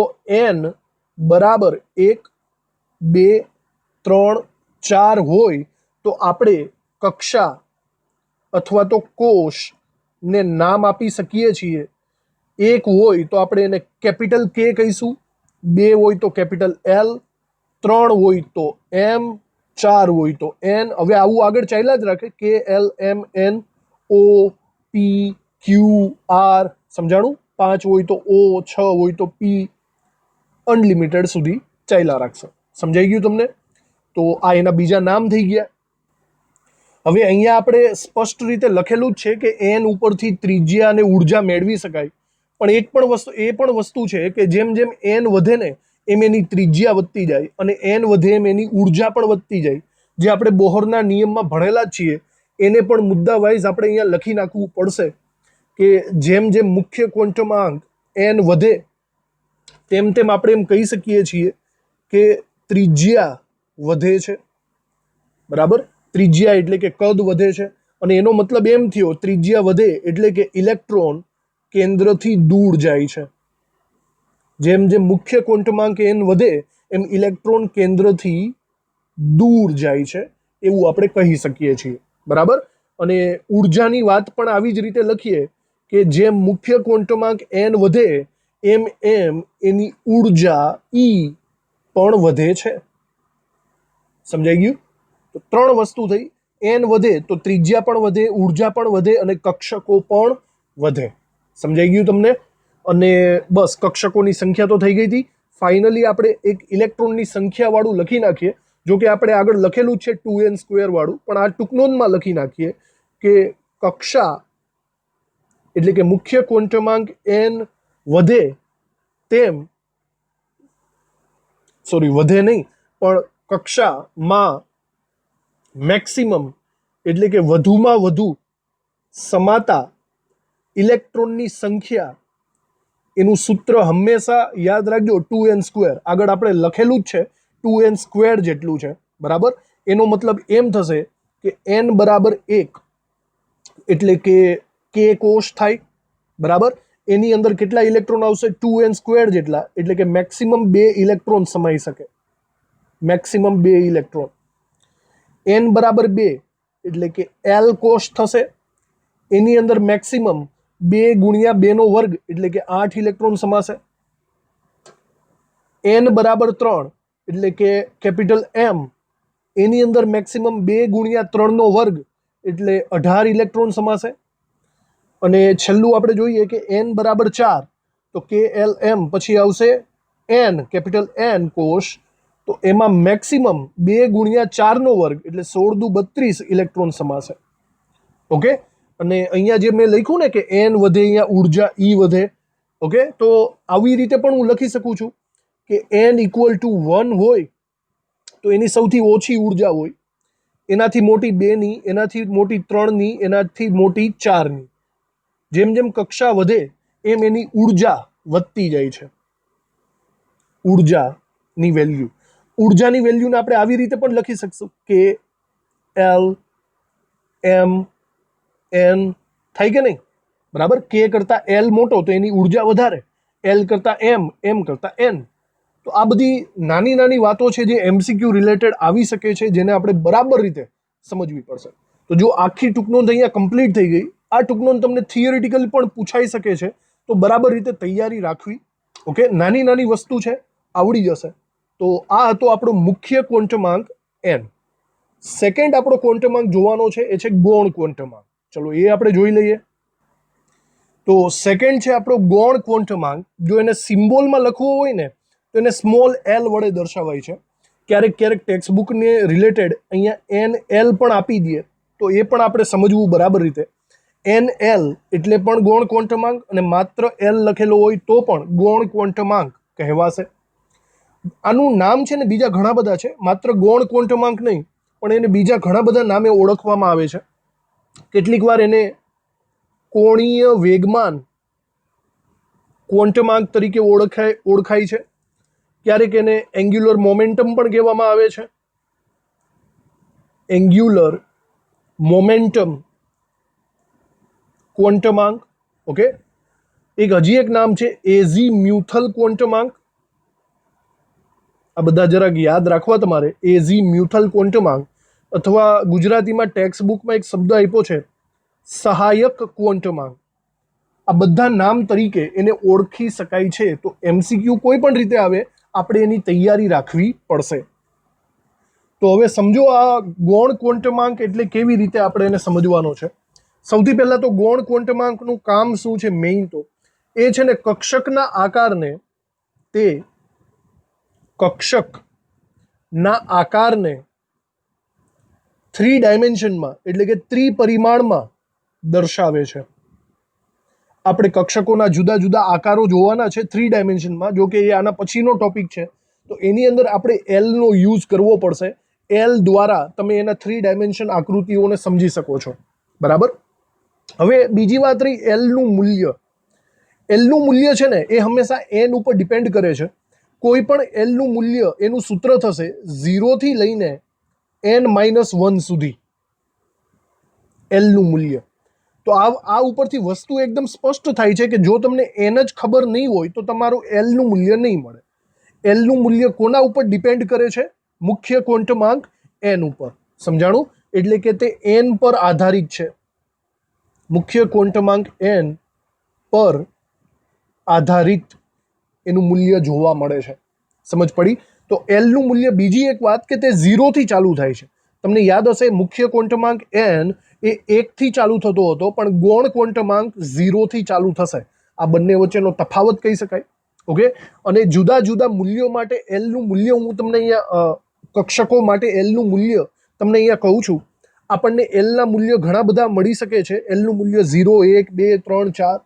n બરાબર 1, 2, 3, 4 હોય તો આપણે કક્ષા અથવા તો કોષ ને નામ આપી શકીએ છીએ. 1 હોય તો આપણે એને કેપિટલ K કહીશું, 2 હોય તો કેપિટલ L, 3 હોય તો M, 4 હોય તો N. હવે આવું આગળ ચાલ્યા જ રાખે, K, L, M, N, O, P, Q, R. સમજાણું? 5 હોય તો O, 6 હોય તો P, અનલિમિટેડ સુધી ચાલ્યા રાખશે. સમજાઈ ગયું તમને? તો આ એના બીજા નામ થઈ ગયા. હવે અહીંયા આપણે સ્પષ્ટ રીતે લખેલું જ છે કે n ઉપરથી ત્રિજ્યા અને ઉર્જા મેળવી શકાય. પણ એ પણ વસ્તુ છે કે જેમ જેમ n વધે ને એમ એની ત્રિજ્યા વધતી જાય અને n વધે એમ એની ઉર્જા પણ વધતી જાય. જે આપણે બોહરના નિયમમાં ભણેલા જ છીએ એને પણ મુદ્દા વાઇઝ આપણે અહીંયા લખી નાખવું પડશે કે જેમ જેમ મુખ્ય ક્વોન્ટમ n વધે તેમ તેમ આપણે એમ કહી શકીએ છીએ કે ત્રિજ્યા વધે છે. બરાબર? ત્રિજ્યા એટલે કે કદ વધે છે. અને એનો મતલબ એમ થયો, ત્રિજ્યા વધે એટલે કે ઇલેક્ટ્રોન કેન્દ્રથી દૂર જાય છે. જેમ જેમ મુખ્ય ક્વોન્ટમાંક n વધે એમ ઇલેક્ટ્રોન કેન્દ્રથી દૂર જાય છે, એવું આપણે કહી શકીએ છીએ. બરાબર? અને ઉર્જાની વાત પણ આવી જ રીતે લખીએ કે જેમ મુખ્ય ક્વોન્ટમાંક n વધે એમ એમ એની ઉર્જા E પણ વધે છે. સમજાઈ ગયું? તો 3 વસ્તુ થઈ. n વધે તો ત્રિજ્યા પણ વધે, ઉર્જા પણ વધે અને કક્ષકો પણ વધે. સમજાઈ ગયું તમને? અને બસ કક્ષકોની સંખ્યા તો થઈ ગઈ હતી. ફાઇનલી આપણે એક ઇલેક્ટ્રોનની સંખ્યા વાળું લખી નાખીએ. જો કે આપણે આગળ લખેલું જ છે 2n² વાળું, પણ આ ટૂંકનોંધમાં લખી નાખીએ કે કક્ષા એટલે કે મુખ્ય ક્વોન્ટમાંક n વધે તેમ, વધે નહીં પણ કક્ષામાં મેક્સિમમ એટલે કે વધુમાં વધુ સમાતા ઇલેક્ટ્રોનની સંખ્યા, એનું સૂત્ર હંમેશા યાદ રાખજો 2n². આગળ આપણે લખેલું જ છે 2n² જેટલું છે. બરાબર? એનો મતલબ એમ થશે કે n બરાબર 1 એટલે કે k કોષ થાય. બરાબર? એની અંદર કેટલા ઇલેક્ટ્રોન આવશે? 2n² જેટલા, એટલે કે મેક્સિમમ 2 ઇલેક્ટ્રોન સમાઈ શકે. Maximum 2 electron. n બરાબર 2 એટલે કે L કોષ થશે. એની અંદર મેક્સિમમ 2 ગુણ્યા 2² એટલે કે 8 ઇલેક્ટ્રોન સમાશે. n બરાબર 3 એટલે કે કેપિટલ M, એની અંદર મેક્સિમમ 2 ગુણ્યા 3² એટલે 18 ઇલેક્ટ્રોન સમાશે. અને છેલ્લું આપણે જોઈએ કે n બરાબર 4 તો KLM પછી આવશે n, કેપિટલ N કોષ, તો એમાં મેક્સિમમ 2 ગુણ્યા 4² એટલે 16 દુ 32 ઇલેક્ટ્રોન સમાશે. ઓકે? અને અહીંયા જે મેં લખ્યું ને કે n વધે, અહીંયા ઉર્જા E વધે. ઓકે? તો આવી રીતે પણ હું લખી શકું છું કે n = 1 હોય તો એની સૌથી ઓછી ઉર્જા હોય, એનાથી મોટી 2ની, એનાથી મોટી 3ની, એનાથી મોટી 4ની. જેમ જેમ કક્ષા વધે એમ એની ઉર્જા વધતી જાય છે. ઉર્જાની વેલ્યુ, ઉર્જાની વેલ્યુને આપણે આવી રીતે પણ લખી શકશું કે L, M, N થાય કે નહીં? બરાબર? K કરતા L મોટો તો એની ઉર્જા વધારે, L કરતા M, M કરતા N. તો આ બધી નાની નાની વાતો છે જે MCQ રિલેટેડ આવી શકે છે, જેને આપણે બરાબર રીતે સમજવી પડશે. તો જો આખી ટૂંકનોંધ અહીંયા કમ્પ્લીટ થઈ ગઈ. આ ટૂંકનોંધ તમને થિયરિટિકલી પણ પૂછાઈ શકે છે, તો બરાબર રીતે તૈયારી રાખવી. ઓકે, નાની નાની વસ્તુ છે, આવડી જશે. તો આ હતો આપણો મુખ્ય ક્વોન્ટમાંક એન. સેકન્ડ આપણો ક્વોન્ટમાંક જોવાનો છે એ છે ગૌણ ક્વોન્ટમાંક. ચલો એ આપણે જોઈ લઈએ. તો સેકન્ડ છે આપણો ગૌણ ક્વોન્ટમાંક. જો એને સિમ્બોલમાં લખવો હોય ને તો એને સ્મોલ એલ વડે દર્શાવાય છે. ક્યારેક ક્યારેક ટેક્સ્ટબુકને રિલેટેડ અહીંયા એન એલ પણ આપી દઈએ, તો એ પણ આપણે સમજવું બરાબર રીતે. એન એલ એટલે પણ ગૌણ ક્વોન્ટમાંક, અને માત્ર એલ લખેલો હોય તો પણ ગૌણ ક્વોન્ટમાંક કહેવાશે. આનું નામ છે ને બીજા ઘણા બધા છે, માત્ર ગૌણ ક્વોન્ટમાંક નહીં, પણ એને બીજા ઘણા બધા નામે ઓળખવામાં આવે છે. કેટલીક વાર એને કોણીય વેગમાન ક્વોન્ટમાંક તરીકે ઓળખાય છે. ક્યારેક એને એન્ગ્યુલર મોમેન્ટમ પણ કહેવામાં આવે છે. Angular momentum ક્વોન્ટમાંક. ઓકે, હજી એક નામ છે એઝીમ્યુથલ ક્વોન્ટમાંક. આ બધા જરાક યાદ રાખવા તમારે. એઝીમ્યુથલ ક્વોન્ટમાંક, અથવા ગુજરાતીમાં ટેક્સ્ટ બુકમાં એક શબ્દ આપ્યો છે સહાયક ક્વોન્ટમાંક. આ બધા નામ તરીકે એને ઓળખી શકાય છે. તો એમસીક્યુ કોઈ પણ રીતે આવે, આપણે એની તૈયારી રાખવી પડશે. તો હવે સમજો આ ગૌણ ક્વોન્ટમાંક એટલે કેવી રીતે આપણે એને સમજવાનો છે. સૌથી પહેલા તો ગૌણ ક્વોન્ટમાંકનું કામ શું છે મેઇન, તો એ છે ને કક્ષકના આકારને, તે કક્ષકના આકારને 3 ડાયમેન્શનમાં એટલે કે ત્રિપરિમાણમાં દર્શાવે છે. આપણે કક્ષકોના જુદા જુદા આકારો જોવાના છે 3 ડાયમેન્શનમાં. જો કે એ આના પછીનો ટોપિક છે, તો એની અંદર આપણે એલનો યુઝ કરવો પડશે. એલ દ્વારા તમે એના 3 ડાયમેન્શન આકૃતિઓને સમજી શકો છો. બરાબર. હવે બીજી વાત રહી એલનું મૂલ્ય. એલનું મૂલ્ય છે ને એ હંમેશા એન ઉપર ડિપેન્ડ કરે છે. કોઈ પણ એલનું મૂલ્ય, એનું સૂત્ર થશે 0 થી લઈને n-1 સુધી એલનું મૂલ્ય. તો આ ઉપરથી વસ્તુ એકદમ સ્પષ્ટ થાય છે કે જો તમને એન જ ખબર નહીં હોય તો તમારું એલનું મૂલ્ય નહીં મળે. એલનું મૂલ્ય કોના ઉપર ડિપેન્ડ કરે છે? મુખ્ય ક્વોન્ટમાંક એન ઉપર. સમજાણું? એટલે કે તે એન પર આધારિત છે. મુખ્ય ક્વોન્ટમાંક એન પર આધારિત એનું મૂલ્ય જોવા મળે છે. સમજ પડી? તો એલનું મૂલ્ય, બીજી એક વાત કે તે 0 થી ચાલુ થાય છે. તમને યાદ હશે મુખ્ય ક્વોન્ટમાંક એન એ 1 થી ચાલુ થતો હતો, પણ ગૌણ ક્વોન્ટમાંક 0 થી ચાલુ થશે. આ બંને વચ્ચેનો તફાવત કહી શકાય. ઓકે, અને જુદા જુદા મૂલ્યો માટે એલનું મૂલ્ય હું તમને અહીંયા કક્ષકો માટે એલનું મૂલ્ય તમને અહીંયા કહું છું. આપણને એલના મૂલ્ય ઘણા બધા મળી શકે છે. એલનું મૂલ્ય 0, 1, 2, 3, 4.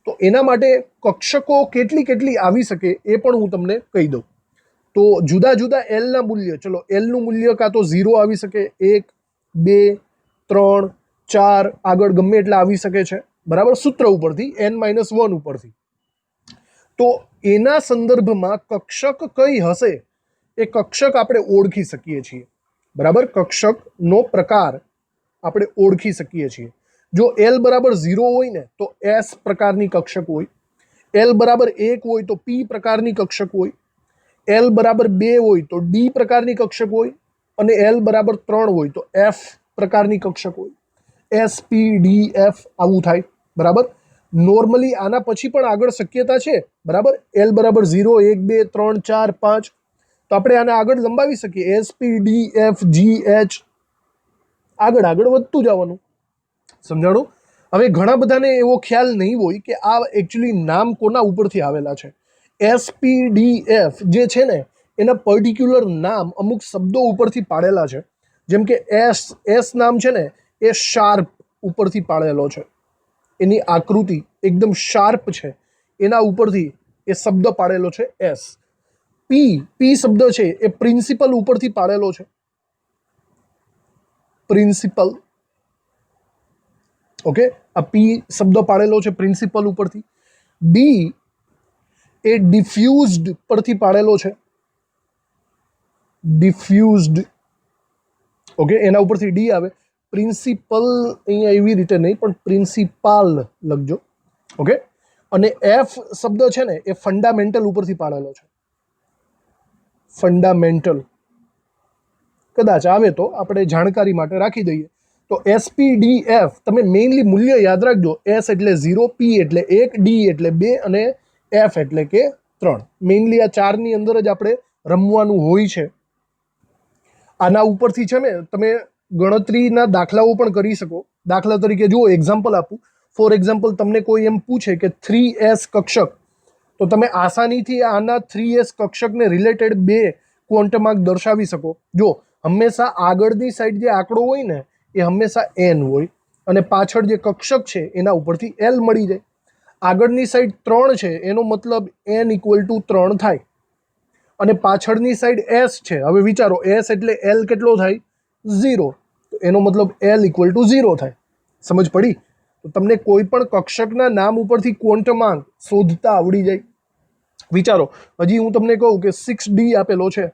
તો એના માટે કક્ષકો કેટલી આવી શકે એ પણ હું તમને કહી દઉં. તો જુદા જુદા એલના મૂલ્ય, ચલો એલનું મૂલ્ય કાં તો 0 આવી શકે, 1, 2, 3, 4, આગળ ગમે એટલા આવી શકે છે. બરાબર, સૂત્ર ઉપરથી n-1 ઉપરથી. તો એના સંદર્ભમાં કક્ષક કઈ હશે એ કક્ષક આપણે ઓળખી શકીએ છીએ. બરાબર, કક્ષકનો પ્રકાર આપણે ઓળખી શકીએ છીએ. જો એલ બરાબર 0 હોય ને તો એસ પ્રકારની કક્ષક હોય. એલ બરાબર 1 હોય તો પી પ્રકારની કક્ષક હોય. એલ બરાબર 2 હોય તો ડી પ્રકારની કક્ષક હોય. અને એલ બરાબર 3 હોય તો એફ પ્રકારની કક્ષક હોય. એસ, પી, ડી, એફ આવું થાય. બરાબર. નોર્મલી આના પછી પણ આગળ શક્યતા છે. બરાબર, એલ બરાબર 0, 1, 2, 3, 4, 5. તો આપણે આને આગળ લંબાવી શકીએ. એસ, પી, ડી, એફ, જી, એચ, આગળ વધતું જવાનું. સમજાણું? હવે ઘણા બધાને એવો ખ્યાલ નહીં હોય કે આ એકચ્યુઅલી નામ કોના ઉપરથી આવેલા છે. એસપીડીએફ જે છે ને એના પર્ટિક્યુલર નામ અમુક શબ્દો ઉપરથી પાડેલા છે. જેમ કે એસ નામ છે ને એ શાર્પ ઉપરથી પાડેલો છે. એની આકૃતિ એકદમ શાર્પ છે, એના ઉપરથી એ શબ્દ પાડેલો છે એસ. પી શબ્દ છે એ પ્રિન્સિપલ ઉપરથી પાડેલો છે. પ્રિન્સિપલ. ઓકે, આ પી શબ્દ પાડેલો છે પ્રિન્સિપલ ઉપરથી. ડી એ ડિફ્યુઝડ પરથી પાડેલો છે. ડિફ્યુઝડ. ઓકે, એના ઉપરથી ડી આવે. પ્રિન્સિપલ અહીંયા એવી રીતે નહીં, પણ પ્રિન્સિપાલ લખજો. ઓકે, અને એફ શબ્દ છે ને એ ફંડામેન્ટલ ઉપરથી પાડેલો છે. ફંડામેન્ટલ કદાચ આવે તો આપણે જાણકારી માટે રાખી દઈએ. તો SP, D, F તમે મેઇનલી મૂલ્ય યાદ રાખજો. S એટલે 0, P એટલે 1, D એટલે 2 અને F એટલે કે 3. મેઇનલી આ ચારની અંદર જ આપણે રમવાનું હોય છે. આના ઉપરથી છે ને તમે ગણતરીના દાખલાઓ પણ કરી શકો. દાખલા તરીકે જુઓ, એક્ઝામ્પલ આપું. ફોર એક્ઝામ્પલ, તમને કોઈ એમ પૂછે કે 3S કક્ષક, તો તમે આસાનીથી આના 3S કક્ષકને રિલેટેડ બે ક્વોન્ટમાર્ક દર્શાવી શકો. જો હંમેશા આગળની સાઈડ જે આંકડો હોય ને એ હંમેશા n હોય અને પાછળ જે કક્ષક છે એના ઉપરથી l મળી જાય. આગળની સાઈડ 3 છે એનો મતલબ n = 3 થાય અને પાછળની સાઈડ s છે. હવે વિચારો, s એટલે l કેટલો થાય? 0. તો એનો મતલબ l = 0 થાય. સમજ પડી? તો તમને કોઈ પણ કક્ષકના નામ ઉપરથી ક્વોન્ટમાર્ક શોધતા આવડી જાય. વિચારો, હજી હું તમને કહું કે 6D આપેલો છે.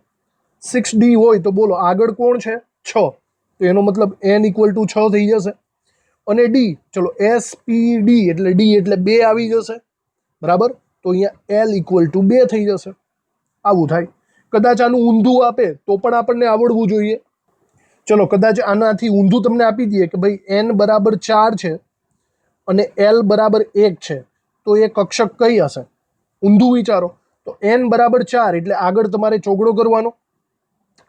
6D હોય તો બોલો આગળ કોણ છે? 6. તો એનો મતલબ n = 6 થઈ જશે. અને D, ચલો SPD એટલે D એટલે 2 આવી જશે. બરાબર? તો અહીંયા l = 2 થઈ જશે. આવું થાય. કદાચ આનું ઊંધું આપે તો પણ આપણને આવડવું જોઈએ. ચલો કદાચ આનાથી ઊંધું તમને આપી દઈએ કે ભાઈ n = 4 છે અને l = 1 છે, તો એ કક્ષક કઈ હશે? ઊંધું વિચારો. તો n = 4 એટલે આગળ તમારે ચોગડો કરવાનો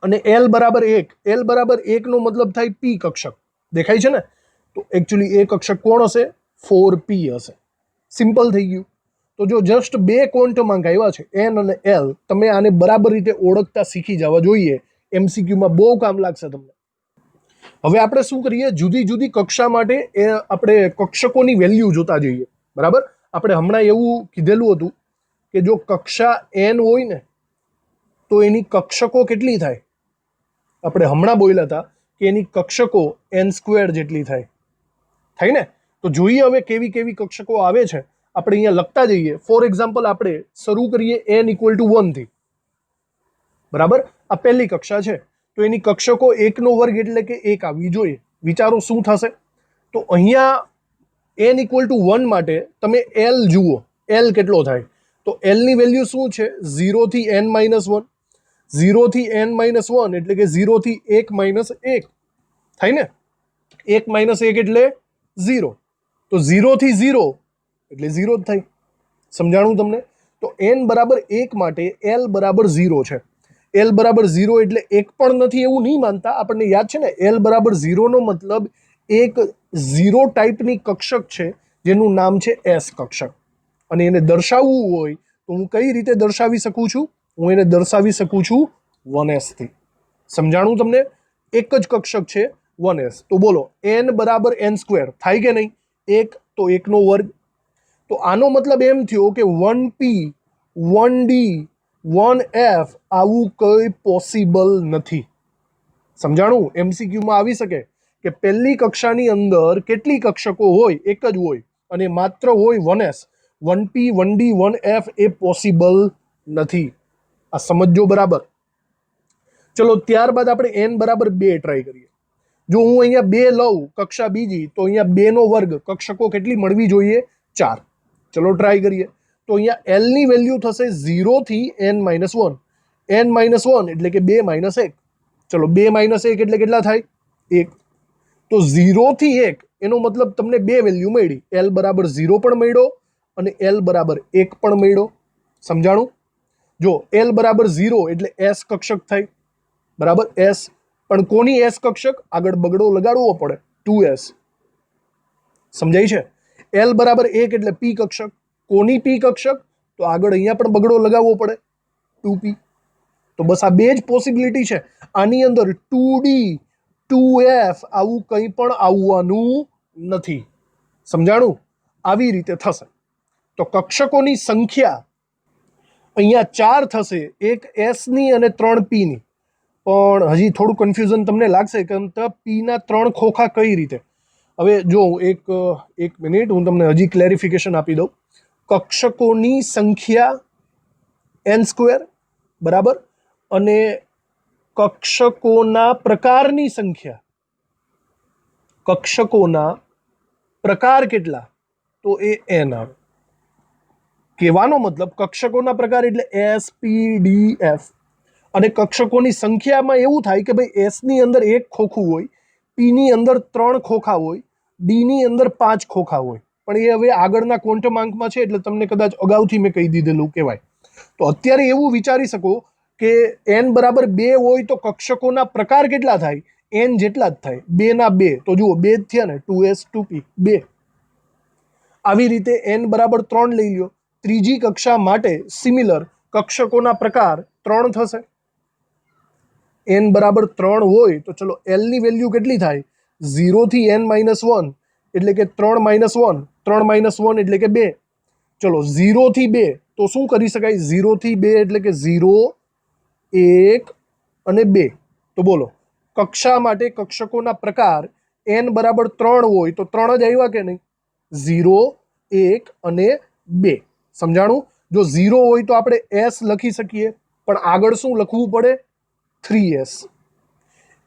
અને l = 1. l = 1 નો મતલબ થાય P કક્ષક. દેખાય છે ને? તો એકચ્યુઅલી એ કક્ષક કોણ હશે? 4P હશે. સિમ્પલ થઈ ગયું. તો જો જસ્ટ બે ક્વોન્ટમાર્ક આવ્યા છે, n અને l, તમે આને બરાબર રીતે ઓળખતા શીખી જવા જોઈએ. MCQમાં બહુ કામ લાગશે તમને. હવે આપણે શું કરીએ, જુદી જુદી કક્ષા માટે એ આપણે કક્ષકોની વેલ્યુ જોતા જઈએ. બરાબર? આપણે હમણાં એવું કીધેલું હતું કે જો કક્ષા n હોય ને તો એની કક્ષકો કેટલી થાય? આપણે હમણાં બોલ્યા હતા કે એની કક્ષકો n² જેટલી થાય. થાય ને? તો જોઈએ હવે કેવી કેવી કક્ષકો આવે છે. આપણે અહીંયા લખતા જઈએ. ફોર એક્ઝામ્પલ, આપણે શરૂ કરીએ n = 1 થી. બરાબર? આ પહેલી કક્ષા છે તો એની કક્ષકો 1² એટલે કે 1 આવવી જોઈએ. વિચારો શું થશે? તો અહીંયા n = 1 માટે તમે l જુઓ. l કેટલો થાય? તો l ની વેલ્યુ શું છે? 0 થી n - 1. 0 થી n - 1 એટલે કે 0 થી 1 - 1 થાય ને? 1 - 1 એટલે 0. તો 0 થી 0 એટલે 0 જ થાય. સમજાણું તમને? તો n = 1 માટે l = 0 છે. l = 0 એટલે 1 પણ નથી એવું નહીં માનતા. આપણને યાદ છે ને, l = 0 નો મતલબ એક 0 ટાઈપની કક્ષક છે જેનું નામ છે S કક્ષક. અને એને દર્શાવવું હોય તો હું કઈ રીતે દર્શાવી શકું છું? હું એને દર્શાવી શકું છું 1s થી. સમજાણું તમને? એક જ કક્ષક છે 1s. તો બોલો n = n² થાય કે નહીં? 1 તો 1² તો આનો મતલબ એમ થયો કે 1P, 1D, 1F આવું કંઈ પોસિબલ નથી. સમજાણું? MCQમાં આવી શકે કે પહેલી કક્ષાની અંદર કેટલી કક્ષકો હોય? એક જ હોય અને માત્ર હોય 1s. 1P, 1D, 1F એ પોસિબલ નથી. આ સમજો બરાબર. ચલો ત્યારબાદ આપણે n = 2 ટ્રાય કરીએ. જો હું અહીંયા 2 લઉં, કક્ષા બીજી, તો અહીંયા 2² કક્ષકો કેટલી મળવી જોઈએ? 4. ચલો ટ્રાય કરીએ. તો અહીંયા l ની વેલ્યુ થશે 0 થી n - 1. n - 1 એટલે કે 2 - 1. ચલો 2 - 1 એટલે કેટલા થાય? 1. તો 0 થી 1 એનો મતલબ તમને બે વેલ્યુ મળી. l = 0 પણ મળ્યો અને l = 1 પણ મળ્યો. સમજાણું? જો l = 0 એટલે S કક્ષક થાય. બરાબર? S. પણ કોની S કક્ષક? આગળ બગડો લગાડવો પડે. 2s. સમજાય છે? l = 1 એટલે P કક્ષક. કોની P કક્ષક? તો આગળ અહીંયા પણ બગડો લગાવવો પડે. 2P. તો બસ આ બે જ પોસિબિલિટી છે. આની અંદર 2D, 2F આવું કંઈ પણ આવવાનું નથી. સમજાણું? આવી રીતે થશે. તો કક્ષકોની સંખ્યા અહીંયા 4 થશે, એક S ની અને 3 P ની. પણ હજી થોડું કન્ફ્યુઝન તમને લાગશે કે P ના 3 ખોખા કઈ રીતે? હવે જો એક મિનિટ હું તમને હજી ક્લેરિફિકેશન આપી દઉં. કક્ષકોની સંખ્યા n², બરાબર, અને કક્ષકોના પ્રકારની સંખ્યા. કક્ષકોના પ્રકાર કેટલા? તો એ n આવે. કહેવાનો મતલબ કક્ષકોના પ્રકાર એટલે S, P, D, F. અને કક્ષકોની સંખ્યામાં એવું થાય કે ભાઈ S ની અંદર એક ખોખું હોય, પીની અંદર 3 ખોખા હોય, ડીની અંદર 5 ખોખા હોય, પણ એ હવે આગળના ક્વોન્ટમાંકમાં છે એટલે તમને કદાચ અગાઉથી મેં કહી દીધેલું કહેવાય. તો અત્યારે એવું વિચારી શકો કે n બરાબર 2 હોય તો કક્ષકોના પ્રકાર કેટલા થાય? n જેટલા જ થાય, 2 ના 2. તો જુઓ 2 જ થયા ને, 2s 2p 2. આવી રીતે n બરાબર 3 લઈ લ્યો. ત્રીજી કક્ષા માટે સિમિલર કક્ષકોના પ્રકાર 3 થશે. n બરાબર 3 હોય તો ચલો l ની વેલ્યુ કેટલી થાય? 0 થી n માઇનસ 1 એટલે કે 3 માઇનસ 1, 3 માઇનસ 1 એટલે કે 2. ચલો 0 થી 2 તો શું કરી શકાય? 0 થી 2 એટલે કે 0, 1 અને 2. તો બોલો, કક્ષા માટે કક્ષકોના પ્રકાર n બરાબર 3 હોય તો 3 જ આવ્યા કે નહીં? 0, 1 અને 2. સમજાણું? જો 0 હોય તો આપણે s લખી શકીએ, પણ આગળ શું લખવું પડે? 3s.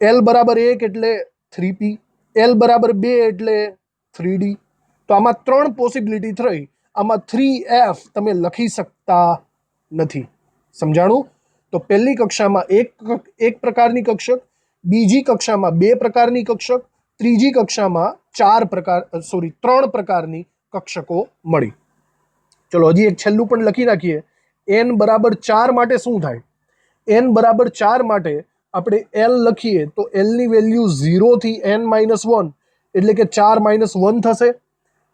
l બરાબર 1 એટલે 3p, l બરાબર 2 એટલે 3d. તો આમાં 3 પોસિબિલિટી થઈ, આમાં 3f તમે લખી શકતા નથી. સમજાણું? તો પહેલી કક્ષામાં એક પ્રકારની કક્ષક, બીજી કક્ષામાં 2 પ્રકારની કક્ષક, ત્રીજી કક્ષામાં 3 પ્રકારની કક્ષકો મળી. ચલો હજી એક છેલ્લું પણ લખી નાખીએ. n બરાબર 4 માટે શું થાય? n બરાબર 4 માટે આપણે l લખીએ તો l ની વેલ્યુ 0 થી n માઇનસ 1 એટલે કે 4 માઇનસ 1 થશે.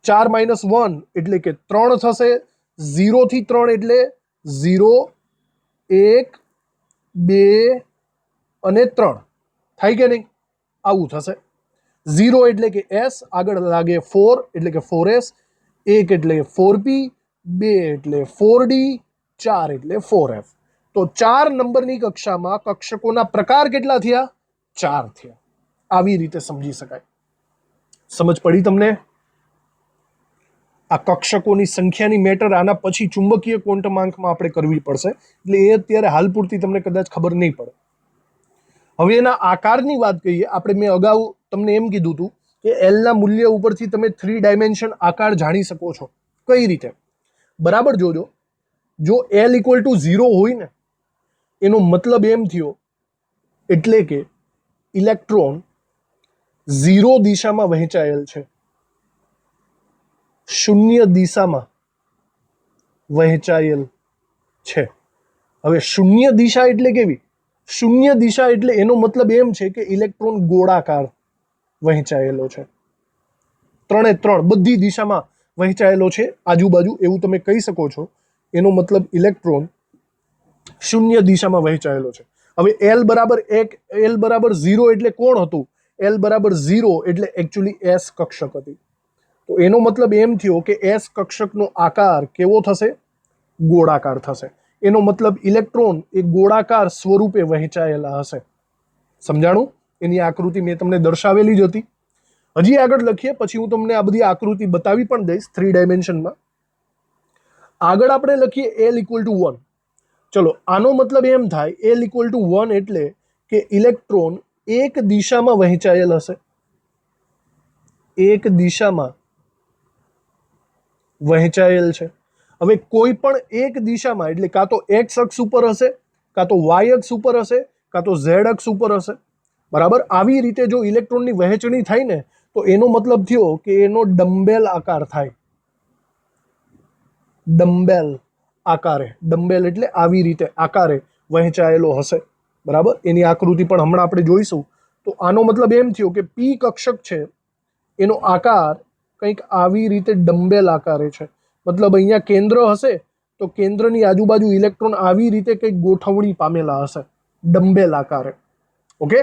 4 માઇનસ 1 એટલે કે 3 થશે. 0 થી 3 એટલે 0, 1, 2 અને 3 થાય કે નહીં? આવું થશે. 0 એટલે કે s, આગળ લાગે 4 એટલે કે 4s, 1 એટલે 4p, 2 એટલે 4d, 4 એટલે 4f. તો 4 નંબરની કક્ષામાં કક્ષકોના પ્રકાર કેટલા થયા? 4 થયા. આવી રીતે સમજી શકાય. સમજ પડી તમને? આ કક્ષકોની સંખ્યાની મેટર આના પછી ચુંબકીય ક્વોન્ટમાંકમાં આપણે કરવી પડશે, એટલે એ અત્યારે હાલ પૂરતી તમને કદાચ ખબર નહીં પડે. હવે એના આકારની વાત કહીએ. આપણે મેં અગાઉ તમને એમ કીધું હતું કે એલ ના મૂલ્ય ઉપરથી તમે 3 ડાયમેન્શન આકાર જાણી શકો છો. કઈ રીતે? બરાબર જોજો. જો l ઇક્વલ ટુ 0 હોય ને, એનો મતલબ એમ થયો એટલે કે ઇલેક્ટ્રોન 0 દિશામાં વહેંચાયેલ છે, 0 દિશામાં વહેંચાયેલ છે. હવે 0 દિશા એટલે કેવી? 0 દિશા એટલે એનો મતલબ એમ છે કે ઇલેક્ટ્રોન ગોળાકાર વહેંચાયેલો છે. 3 બધી દિશામાં વહેંચાયેલો છે આજુબાજુ, એવું તમે કહી શકો છો. એનો મતલબ ઇલેક્ટ્રોન 0 દિશામાં વહેંચાયેલો છે. હવે l બરાબર 1, l બરાબર 0 એટલે કોણ હતું? l બરાબર 0 એટલે એકચ્યુઅલી s કક્ષક હતી. તો એનો મતલબ એમ થયો કે s કક્ષકનો આકાર કેવો થશે? ગોળાકાર થશે. એનો મતલબ ઇલેક્ટ્રોન એ ગોળાકાર સ્વરૂપે વહેંચાયેલા હશે. સમજાણું? એની આકૃતિ મેં તમને દર્શાવેલી જ હતી. હજી આગળ લખીએ, પછી હું તમને આ બધી આકૃતિ બતાવી પણ દઈશ 3 ડાયમેન્શનમાં. આગળ આપણે લખીએ l ઇક્વલ ટુ 1. ચલો, આનો મતલબ એમ થાય l ઇક્વલ ટુ 1 એટલે કે ઇલેક્ટ્રોન એક દિશામાં વહેંચાયેલ હશે. એક દિશામાં વહેંચાયેલ છે. હવે કોઈ પણ એક દિશામાં એટલે કાં તો x અક્ષ ઉપર હશે, કાં તો y અક્ષ ઉપર હશે, કાં તો z અક્ષ ઉપર હશે. બરાબર? આવી રીતે જો ઇલેક્ટ્રોનની વહેંચણી થાય ને, તો એનો મતલબ થયો કે એનો ડમ્બેલ આકાર થાય. ડમ્બેલ આકારે, ડમ્બેલ એટલે આવી રીતે આકારે વહેંચાયેલો હશે. બરાબર? એની આકૃતિ પણ હમણાં આપણે જોઈશું. તો આનો મતલબ એમ થયો કે p કક્ષક છે, એનો આકાર કંઈક આવી રીતે ડમ્બેલ આકારે છે. મતલબ અહીંયા કેન્દ્ર હશે તો કેન્દ્રની આજુબાજુ ઇલેક્ટ્રોન આવી રીતે કંઈક ગોઠવણી પામેલા હશે ડમ્બેલ આકારે. ઓકે,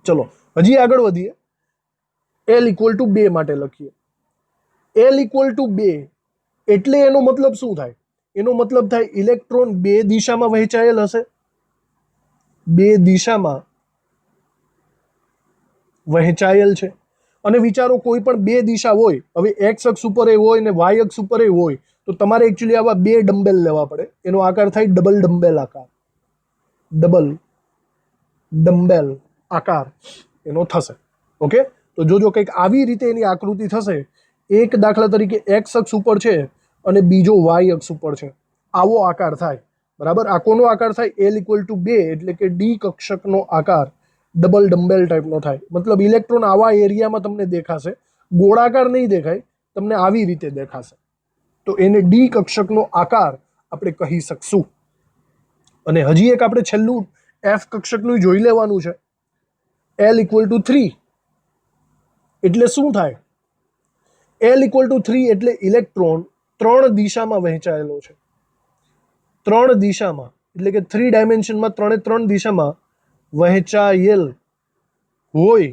ચલો હજી આગળ વધીએ. l ઇક્વલ ટુ 2 માટે લખીએ. l ઇક્વલ ટુ 2 એટલે એનો મતલબ શું થાય? એનો મતલબ થાય ઇલેક્ટ્રોન 2 દિશામાં વહેંચાયેલ હશે. 2 દિશામાં વહેંચાયેલ છે. અને વિચારો, કોઈ પણ 2 દિશા હોય, હવે x અક્ષ ઉપર એ હોય ને y અક્ષ ઉપર એ હોય, તો તમારે એકચ્યુઅલી આવા 2 ડમ્બેલ લેવા પડે. એનો આકાર થાય ડબલ ડમ્બેલ આકાર. ડબલ ડમ્બેલ આકાર એનો થશે. ઓકે, તો જોજો કંઈક આવી રીતે એની આકૃતિ થશે. એક દાખલા તરીકે x અક્ષ ઉપર છે અને બીજો y અક્ષ ઉપર છે. આવો આકાર થાય. બરાબર? આ કોનો આકાર થાય? l ઇક્વલ ટુ 2 એટલે કે ડી કક્ષકનો આકાર ડબલ ડમ્બેલ ટાઈપનો થાય, મતલબ ઇલેક્ટ્રોન આવા એરિયામાં તમને દેખાશે, ગોળાકાર નહીં દેખાય, તમને આવી રીતે દેખાશે. તો એને ડી કક્ષકનો આકાર આપણે કહી શકશું. અને હજી એક આપણે છેલ્લું એફ કક્ષકનું જોઈ લેવાનું છે. L=3 એટલે શું થાય? L=3 એટલે ઇલેક્ટ્રોન 3 દિશામાં વહેંચાયેલો છે. 3 દિશામાં એટલે કે 3 ડાયમેન્શનમાં 3 દિશામાં વહેંચાયેલ હોય.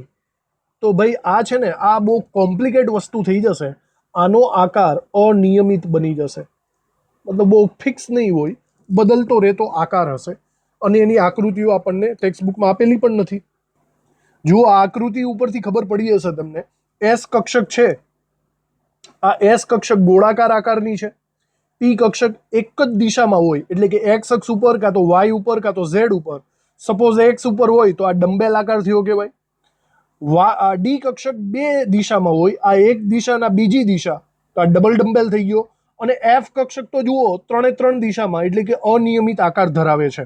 તો ભાઈ આ છે ને, આ બહુ કોમ્પ્લિકેટ વસ્તુ થઈ જશે. આનો આકાર અનિયમિત બની જશે, મતલબ બહુ ફિક્સ નહીં હોય, બદલતો રહેતો આકાર હશે. અને એની આકૃતિઓ આપણને ટેક્સ્ટબુકમાં આપેલી પણ નથી. જુઓ, આ આકૃતિ ઉપરથી ખબર પડી હશે તમને. એસ કક્ષક છે, આ એસ કક્ષક ગોળાકાર આકારની છે. પી કક્ષક એક જ દિશામાં હોય, એટલે કે એક્સ અક્ષ ઉપર કાં તો વાય ઉપર કાં તો ઝેડ ઉપર. સપોઝ એક્સ ઉપર હોય તો આ ડમ્બેલ આકાર થયો કહેવાય. ડી કક્ષક બે દિશામાં હોય, આ એક દિશાના બીજી દિશા, તો આ ડબલ ડમ્બેલ થઈ ગયો. અને એફ કક્ષક તો જુઓ 3 દિશામાં, એટલે કે અનિયમિત આકાર ધરાવે છે.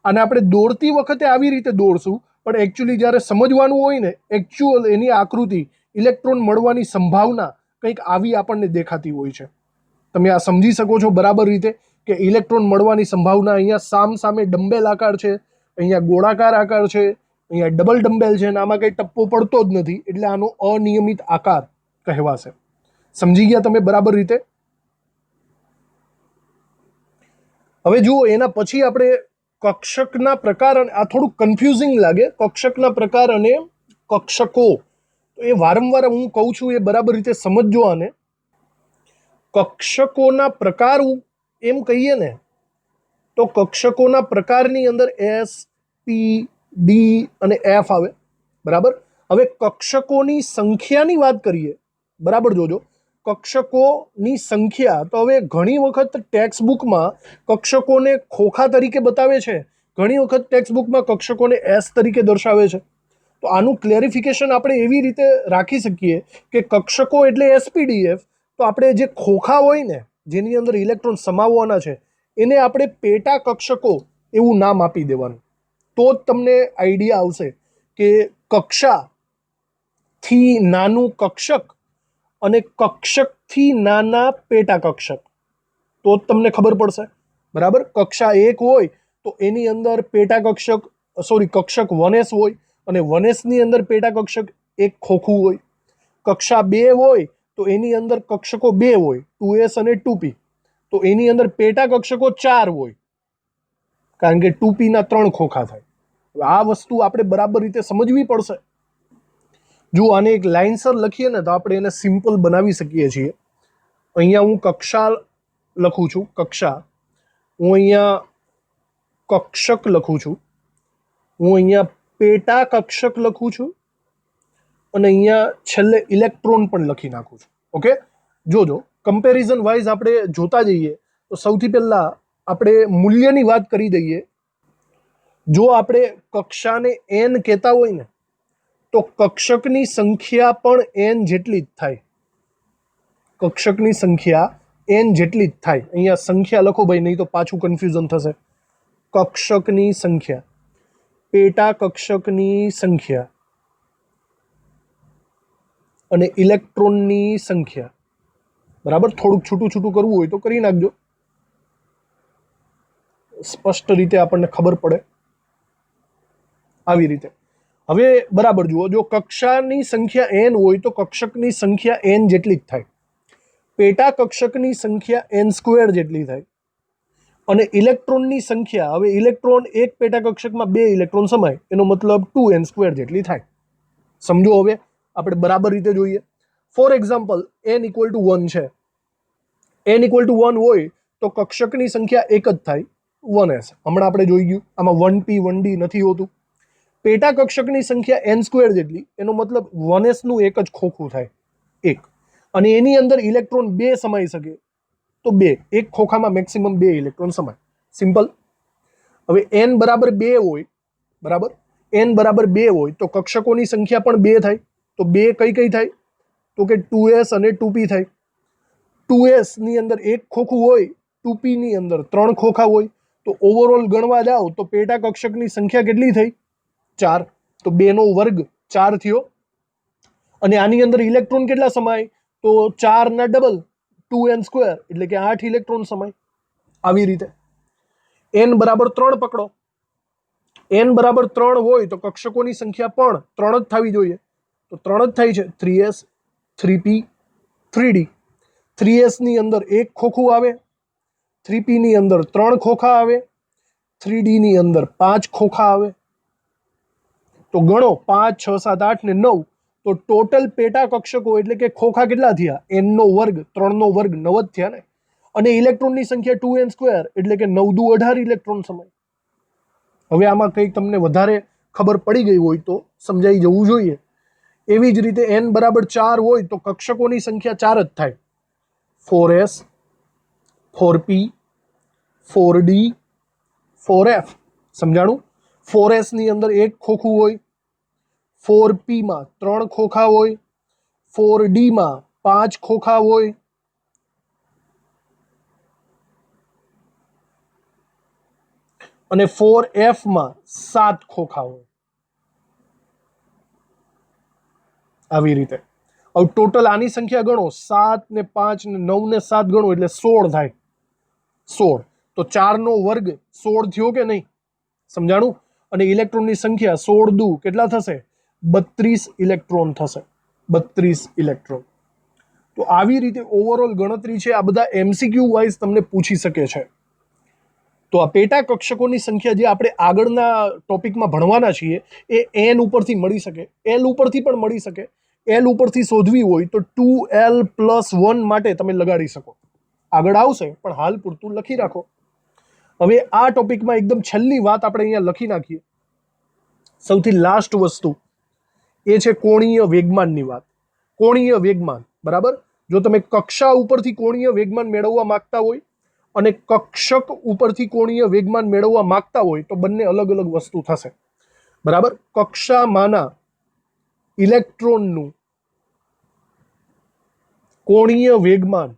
અને આપણે દોરતી વખતે આવી રીતે દોરશું, પણ એકચ્યુઅલી જ્યારે સમજવાનું હોય ને, એકચ્યુઅલ એની આકૃતિ, ઇલેક્ટ્રોન મળવાની સંભાવના કંઈક આવી આપણને દેખાતી હોય છે. તમે આ સમજી શકો છો બરાબર રીતે કે ઇલેક્ટ્રોન મળવાની સંભાવના અહીંયા સામે ડમ્બેલ આકાર છે, અહીંયા ગોળાકાર આકાર છે, અહીંયા ડબલ ડમ્બેલ છે, અને આમાં કંઈ ટપ્પો પડતો જ નથી, એટલે આનો અનિયમિત આકાર કહેવાશે. સમજી ગયા તમે બરાબર રીતે? હવે જુઓ, એના પછી આપણે કક્ષકના પ્રકાર, અને આ થોડું કન્ફ્યુઝિંગ લાગે, કક્ષકના પ્રકાર અને કક્ષકો. તો એ વારંવાર હું કહું છું, એ બરાબર રીતે સમજજો આને. કક્ષકોના પ્રકાર એમ કહીએ ને, તો કક્ષકોના પ્રકારની અંદર એસ, પી, ડી અને એફ આવે, બરાબર. હવે કક્ષકોની સંખ્યાની વાત કરીએ, બરાબર જોજો, કક્ષકોની સંખ્યા. તો હવે ઘણી વખત ટેક્સ્ટબુકમાં કક્ષકોને ખોખા તરીકે બતાવે છે, ઘણી વખત ટેક્સ્ટબુકમાં કક્ષકોને એસ તરીકે દર્શાવે છે. તો આનું ક્લેરિફિકેશન આપણે એવી રીતે રાખી શકીએ કે કક્ષકો એટલે એસપીડીએફ, તો આપણે જે ખોખા હોય ને, જેની અંદર ઇલેક્ટ્રોન સમાવવાના છે, એને આપણે પેટા કક્ષકો એવું નામ આપી દેવાનું. તો જ તમને આઈડિયા આવશે કે કક્ષાથી નાનું કક્ષક અને કક્ષકથી નાના પેટા કક્ષક, તો જ તમને ખબર પડશે, બરાબર. કક્ષા 1 હોય તો એની અંદર પેટા કક્ષક, કક્ષક 1s હોય, અને 1sની અંદર પેટા કક્ષક એક ખોખું હોય. કક્ષા 2 હોય તો એની અંદર કક્ષકો 2 હોય, 2s અને 2p. તો એની અંદર પેટા કક્ષકો 4 હોય, કારણ કે 2p ના 3 ખોખા થાય. આ વસ્તુ આપણે બરાબર રીતે સમજવી પડશે. જો આને એક લાઇનસર લખીએ ને, તો આપણે એને સિમ્પલ બનાવી શકીએ છીએ. અહીંયા હું કક્ષા લખું છું, કક્ષા. હું અહીંયા કક્ષક લખું છું, હું અહીંયા પેટા કક્ષક લખું છું, અને અહીંયા છેલ્લે ઇલેક્ટ્રોન પણ લખી નાખું છું. ઓકે, જોજો, કમ્પેરિઝન વાઇઝ આપણે જોતા જઈએ. તો સૌથી પહેલા આપણે મૂલ્યની વાત કરી દઈએ. જો આપણે કક્ષાને n કહેતા હોય ને, તો કક્ષકની સંખ્યા પણ n જેટલી જ થાય. કક્ષકની સંખ્યા n જેટલી જ થાય. અહીંયા સંખ્યા લખો ભાઈ, નહીં તો પાછું કન્ફ્યુઝન થશે. કક્ષકની સંખ્યા, પેટા કક્ષકની સંખ્યા અને ઇલેક્ટ્રોનની સંખ્યા, બરાબર. થોડુંક છૂટું છૂટું કરવું હોય તો કરી નાખજો, સ્પષ્ટ રીતે આપણને ખબર પડે. આવી રીતે હવે બરાબર જુઓ, જો કક્ષાની સંખ્યા n હોય તો કક્ષકની સંખ્યા n જેટલી જ થાય. પેટા કક્ષકની સંખ્યા n² જેટલી થાય. અને ઇલેક્ટ્રોનની સંખ્યા, હવે ઇલેક્ટ્રોન એક પેટા કક્ષકમાં 2 ઇલેક્ટ્રોન સમાય, એનો મતલબ 2n² જેટલી થાય. સમજો, હવે આપણે બરાબર રીતે જોઈએ. ફોર એક્ઝામ્પલ, n=1 છે. n=1 હોય તો કક્ષકની સંખ્યા એક જ થાય, 1s. હમણાં આપણે જોઈ ગયું, આમાં 1p 1d નથી હોતું. પેટા કક્ષકની સંખ્યા n² જેટલી, એનો મતલબ 1s નું એક જ ખોખું થાય, 1. અને એની અંદર ઇલેક્ટ્રોન 2 સમાઈ શકે, તો 2. એક ખોખામાં મેક્સિમમ 2 ઇલેક્ટ્રોન સમાય. સિમ્પલ. હવે n બરાબર 2 હોય, બરાબર, n બરાબર 2 હોય તો કક્ષકોની સંખ્યા પણ 2 થાય. તો 2 કઈ થાય? તો કે 2s અને 2p થાય. 2s ની અંદર એક ખોખું હોય, 2p ની અંદર 3 ખોખા હોય. તો ઓવરઓલ ગણવા જાઓ તો પેટા કક્ષકની સંખ્યા કેટલી થઈ? 4. તો 2 નો વર્ગ 4 થયો, અને આની અંદર ઇલેક્ટ્રોન કેટલા સમાય? તો 4 ના ડબલ 2n², એટલે કે 8 ઇલેક્ટ્રોન સમાય. આવી રીતે n બરાબર 3 પકડો. n બરાબર 3 હોય તો કક્ષકોની સંખ્યા પણ 3 જ થવી જોઈએ. તો 3 જ થાય છે. 3s 3p 3d. 3s ની અંદર 1 ખોખું આવે, 3p ની અંદર 3 ખોખા આવે, 3d ની અંદર 5 ખોખા આવે. તો ગણો 5 6 7 8 ને 9, તો ટોટલ પેટા કક્ષકો એટલે કે ખોખા કેટલા થયા? n નો વર્ગ 3 નો વર્ગ 9 જ થયા ને. અને ઇલેક્ટ્રોનની સંખ્યા 2n² એટલે કે 9 દુ 18 ઇલેક્ટ્રોન સમાય. હવે આમાં કંઈક તમને વધારે ખબર પડી ગઈ હોય તો સમજાઈ જવું જોઈએ. એવી જ રીતે n બરાબર 4 હોય તો કક્ષકોની સંખ્યા 4 જ થાય. 4s 4p 4d 4f. સમજાણું? 4s ની અંદર 1 ખોખું હોય, 4p માં 3 ખોખા હોય, 4d માં 5 ખોખા હોય, અને 4f માં 7 ખોખા હોય. આવી રીતે હવે ટોટલ આની સંખ્યા ગણો. 7 ને 5 ને 9 ને 7 ગણો એટલે 16 થાય. 16. તો 4 નો વર્ગ 16 થયો કે નહીં? સમજાણું? અને ઇલેક્ટ્રોનની સંખ્યા 16 દુ કેટલા થશે? 32 ઇલેક્ટ્રોન થશે. 32 ઇલેક્ટ્રોન. તો આવી રીતે ઓવરઓલ ગણતરી છે. આ બધા MCQ વાઇઝ તમને પૂછી શકે છે. તો આ પેટા કક્ષકોની સંખ્યા જે આપણે આગળના ટોપિકમાં ભણવાના છીએ એ n ઉપરથી મળી શકે, l ઉપરથી પણ મળી શકે. l ઉપરથી શોધવી હોય તો 2l+1 માટે તમે લગાડી શકો. આગળ આવશે પણ હાલ પૂરતું લખી રાખો. હવે આ ટોપિકમાં એકદમ છેલ્લી વાત આપણે અહીંયા લખી નાખીએ. સૌથી લાસ્ટ વસ્તુ એ છે કોણીય વેગમાનની વાત. કોણીય વેગમાન, બરાબર? જો તમે કક્ષા ઉપરથી કોણીય વેગમાન મેળવવા માંગતા હોય અને કક્ષક ઉપરથી કોણીય વેગમાન મેળવવા માંગતા હોય તો બંને અલગ અલગ વસ્તુ થશે. બરાબર? કક્ષામાંના ઇલેક્ટ્રોનનું કોણીય વેગમાન,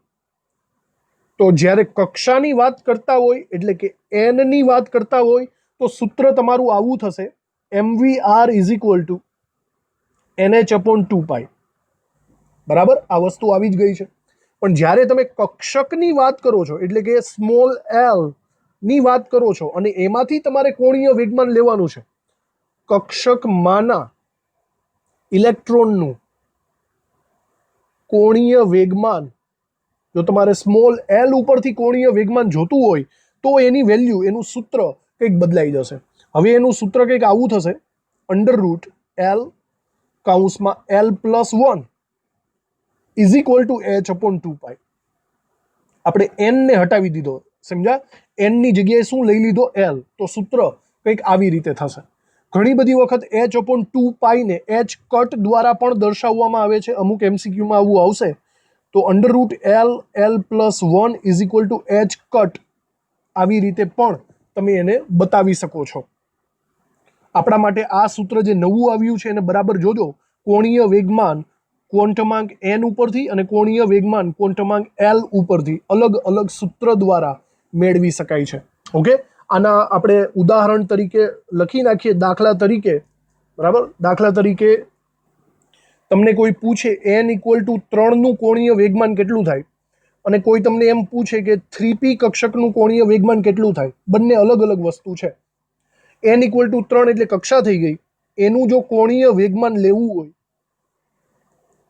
તો જ્યારે કક્ષાની વાત કરતા હોય એટલે કે n ની વાત કરતા હોય તો સૂત્ર તમારું આવું થશે: mvr = nh/2π. બરાબર? આ વસ્તુ આવી જ ગઈ છે. પણ જ્યારે તમે કક્ષકની વાત કરો છો એટલે કે સ્મોલ l ની વાત કરો છો અને એમાંથી તમારે કોણીય વેગમાન લેવાનું છે, કક્ષકમાંના ઇલેક્ટ્રોનનું કોણીય વેગમાન, જો તમારે સ્મોલ l ઉપરથી કોણીય વેગમાન જોતું હોય તો એની વેલ્યુ, એનું સૂત્ર કંઈક બદલાઈ જશે. હવે એનું સૂત્ર કંઈક આવું થશે: √l(l+1) = h/2π. આપણે n ને હટાવી દીધો. સમજ્યા? n ની જગ્યાએ શું લઈ લીધો? l. તો સૂત્ર કંઈક આવી રીતે થશે. ઘણી બધી વખત h/2π ને h કટ દ્વારા પણ દર્શાવવામાં આવે છે. અમુક MCQમાં આવું આવશે. તો √l(l+1) = h કટ, આવી રીતે પણ તમે એને બતાવી શકો છો. આપણા માટે આ સૂત્ર જે નવું આવ્યું છે એને બરાબર જોજો. કોણીય વેગમાન ક્વોન્ટમાંક n ઉપરથી અને કોણીય વેગમાન ક્વોન્ટમાંક l ઉપરથી અલગ અલગ સૂત્ર દ્વારા મેળવી શકાય છે. ઓકે? આના આપણે ઉદાહરણ તરીકે લખી નાખીએ. દાખલા તરીકે, બરાબર? દાખલા તરીકે તમને કોઈ પૂછે n = 3 નું કોણીય વેગમાન કેટલું થાય, અને કોઈ તમને એમ પૂછે કે 3p કક્ષકનું કોણીય વેગમાન કેટલું થાય. બંને અલગ અલગ વસ્તુ છે. n = 3 એટલે કક્ષા થઈ ગઈ. એનું જો કોણીય વેગમાન લેવું હોય,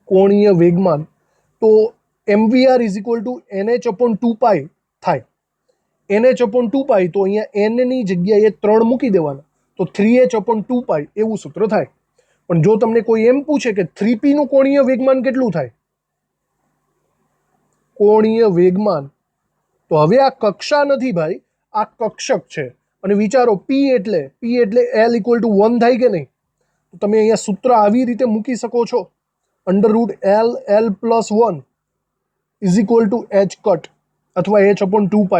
કોણીય વેગમાન, તો mvr = nh/2π થાય. nh/2π તો અહીંયા n ની જગ્યાએ 3 મૂકી દેવાના, તો 3h/2π એવું સૂત્ર થાય. પણ જો તમને કોઈ એમ પૂછે કે 3p નું કોણીય વેગમાન કેટલું થાય, કોણીય વેગમાન, તો હવે આ કક્ષા નથી ભાઈ, આ કક્ષક છે. અને વિચારો p એટલે l = 1 થાય કે નહીં? તો તમે અહીંયા સૂત્ર આવી રીતે મૂકી શકો છો: √l(l+1) = h કટ અથવા h/2π.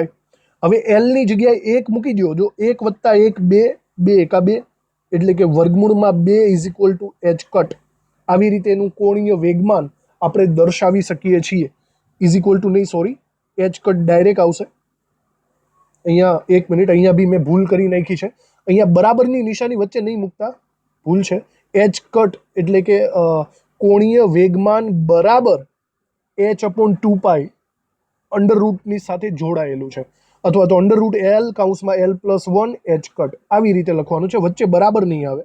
હવે l ની જગ્યાએ 1 મૂકી દો. જો 1 + 1 2, 2 × 2 એટલે કે વર્ગમૂળમાં 2 = h કટ. આવી રીતે એનું કોણીય વેગમાન આપણે દર્શાવી શકીએ છીએ. નહીં, સોરી, h કટ ડાયરેક્ટ આવશે. અહીંયા 1 મિનિટ, અહીંયા બી મેં ભૂલ કરી નાખી છે. અહીંયા બરાબરની નિશાની વચ્ચે નહીં મૂકતા, ભૂલ છે. એચ કટ એટલે કે કોણીય વેગમાન બરાબર h/2π અંડરરૂટની સાથે જોડાયેલું છે, અથવા તો √L(L+1) h કટ આવી રીતે લખવાનું છે, વચ્ચે બરાબર નહીં આવે.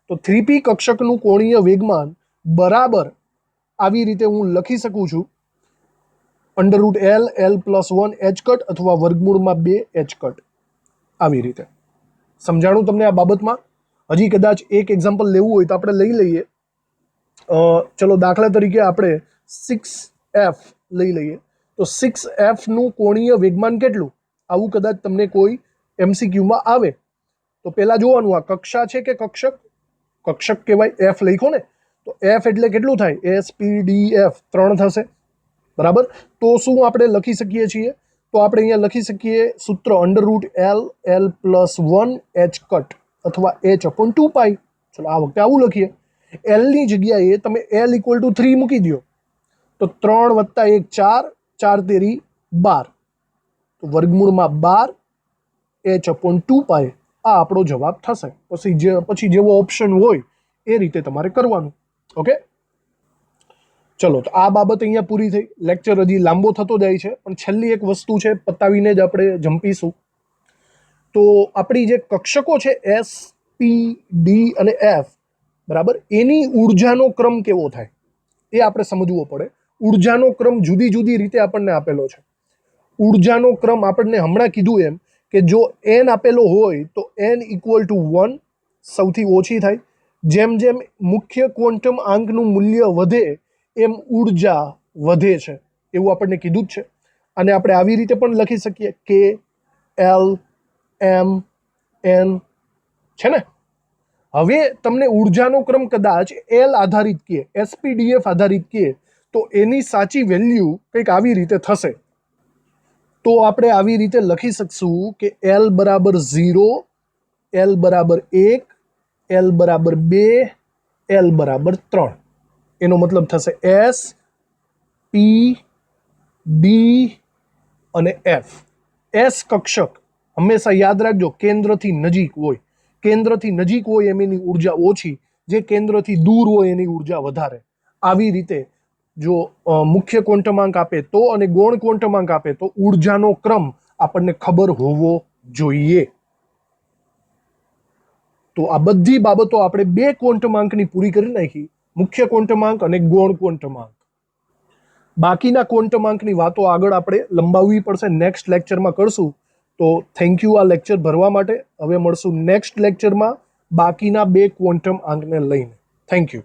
તો 3p કક્ષકનું કોણીય વેગમાન બરાબર આવી રીતે હું લખી શકું છું √L(L+1) h કટ અથવા વર્ગમૂળમાં 2 h કટ આવી રીતે. સમજાણું તમને આ બાબતમાં? હજી કદાચ એક એક્ઝામ્પલ લેવું હોય તો આપણે લઈ લઈએ. ચલો દાખલા તરીકે આપણે 6f લઈ લઈએ. તો 6f નું કોણીય વેગમાન કેટલું, આવું કદાચ તમને કોઈ MCQ માં આવે તો પહેલા જોવાનું આ કક્ષા છે કે કક્ષક. કક્ષક કહેવાય, f લખો ને, તો f એટલે કેટલું થાય, SPDF 3 થશે, બરાબર. તો શું આપણે લખી શકીએ છીએ? તો આપણે અહીંયા લખી શકીએ સૂત્ર √L(L+1) h કટ અથવા h/2π. ચલો આ વખતે આવું લખીએ. L ની જગ્યાએ તમે L = 3 મૂકી દો, તો 3 + 1 4, 4 તેરી 12, તો વર્ગમૂળમાં 12 h/2π આ આપણો જવાબ થશે. પછી જેવો ઓપ્શન હોય એ રીતે તમારે કરવાનું. ઓકે, ચલો તો આ બાબત અહીંયા પૂરી થઈ. લેક્ચર હજી લાંબો થતો જાય છે, પણ છેલ્લી એક વસ્તુ છે, પતાવીને જ આપણે જંપીશું. તો આપણી જે કક્ષકો છે S, P, D અને F, બરાબર, એની ઉર્જાનો ક્રમ કેવો થાય એ આપણે સમજવો પડે. ઉર્જાનો ક્રમ જુદી જુદી રીતે આપણને આપેલો છે. ઉર્જાનો ક્રમ આપણને હમણાં કીધું એમ કે જો n આપેલો હોય તો n = 1 સૌથી ઓછી થાય. જેમ જેમ મુખ્ય ક્વોન્ટમ આંકનું મૂલ્ય વધે એમ ઉર્જા વધે છે, એવું આપણને કીધું જ છે. અને આપણે આવી રીતે પણ લખી શકીએ K, L, M, N, છે ને. હવે તમને ઉર્જાનો ક્રમ કદાચ L આધારિત કહે, SPDF આધારિત કહે, તો એની સાચી વેલ્યુ કંઈક આવી રીતે થશે. તો આપણે આવી રીતે લખી શકશું કે L = 0, L = 1, L = 2, L = 3. એનો મતલબ થશે S, P, D અને F. S કક્ષક હંમેશા યાદ રાખજો કેન્દ્રથી નજીક હોય. કેન્દ્રથી નજીક હોય એમ એની ઉર્જા ઓછી, જે કેન્દ્રથી દૂર હોય એની ઉર્જા વધારે. આવી રીતે જો મુખ્ય ક્વોન્ટમાંક આપે તો અને ગૌણ ક્વોન્ટમાંક આપે તો ઉર્જાનો ક્રમ આપણને ખબર હોવો જોઈએ. તો આ બધી બાબતો આપણે 2 ક્વોન્ટમાંકની પૂરી કરી નાખી, મુખ્ય ક્વોન્ટમાંક અને ગૌણ ક્વોન્ટમાંક. બાકીના ક્વોન્ટમાંકની વાતો આગળ આપણે લંબાવવી પડશે, નેક્સ્ટ લેક્ચરમાં કરશું. તો થેન્ક યુ આ લેક્ચર ભરવા માટે. હવે મળશું નેક્સ્ટ લેક્ચરમાં બાકીના 2 ક્વોન્ટમ આંકને લઈને. Thank you.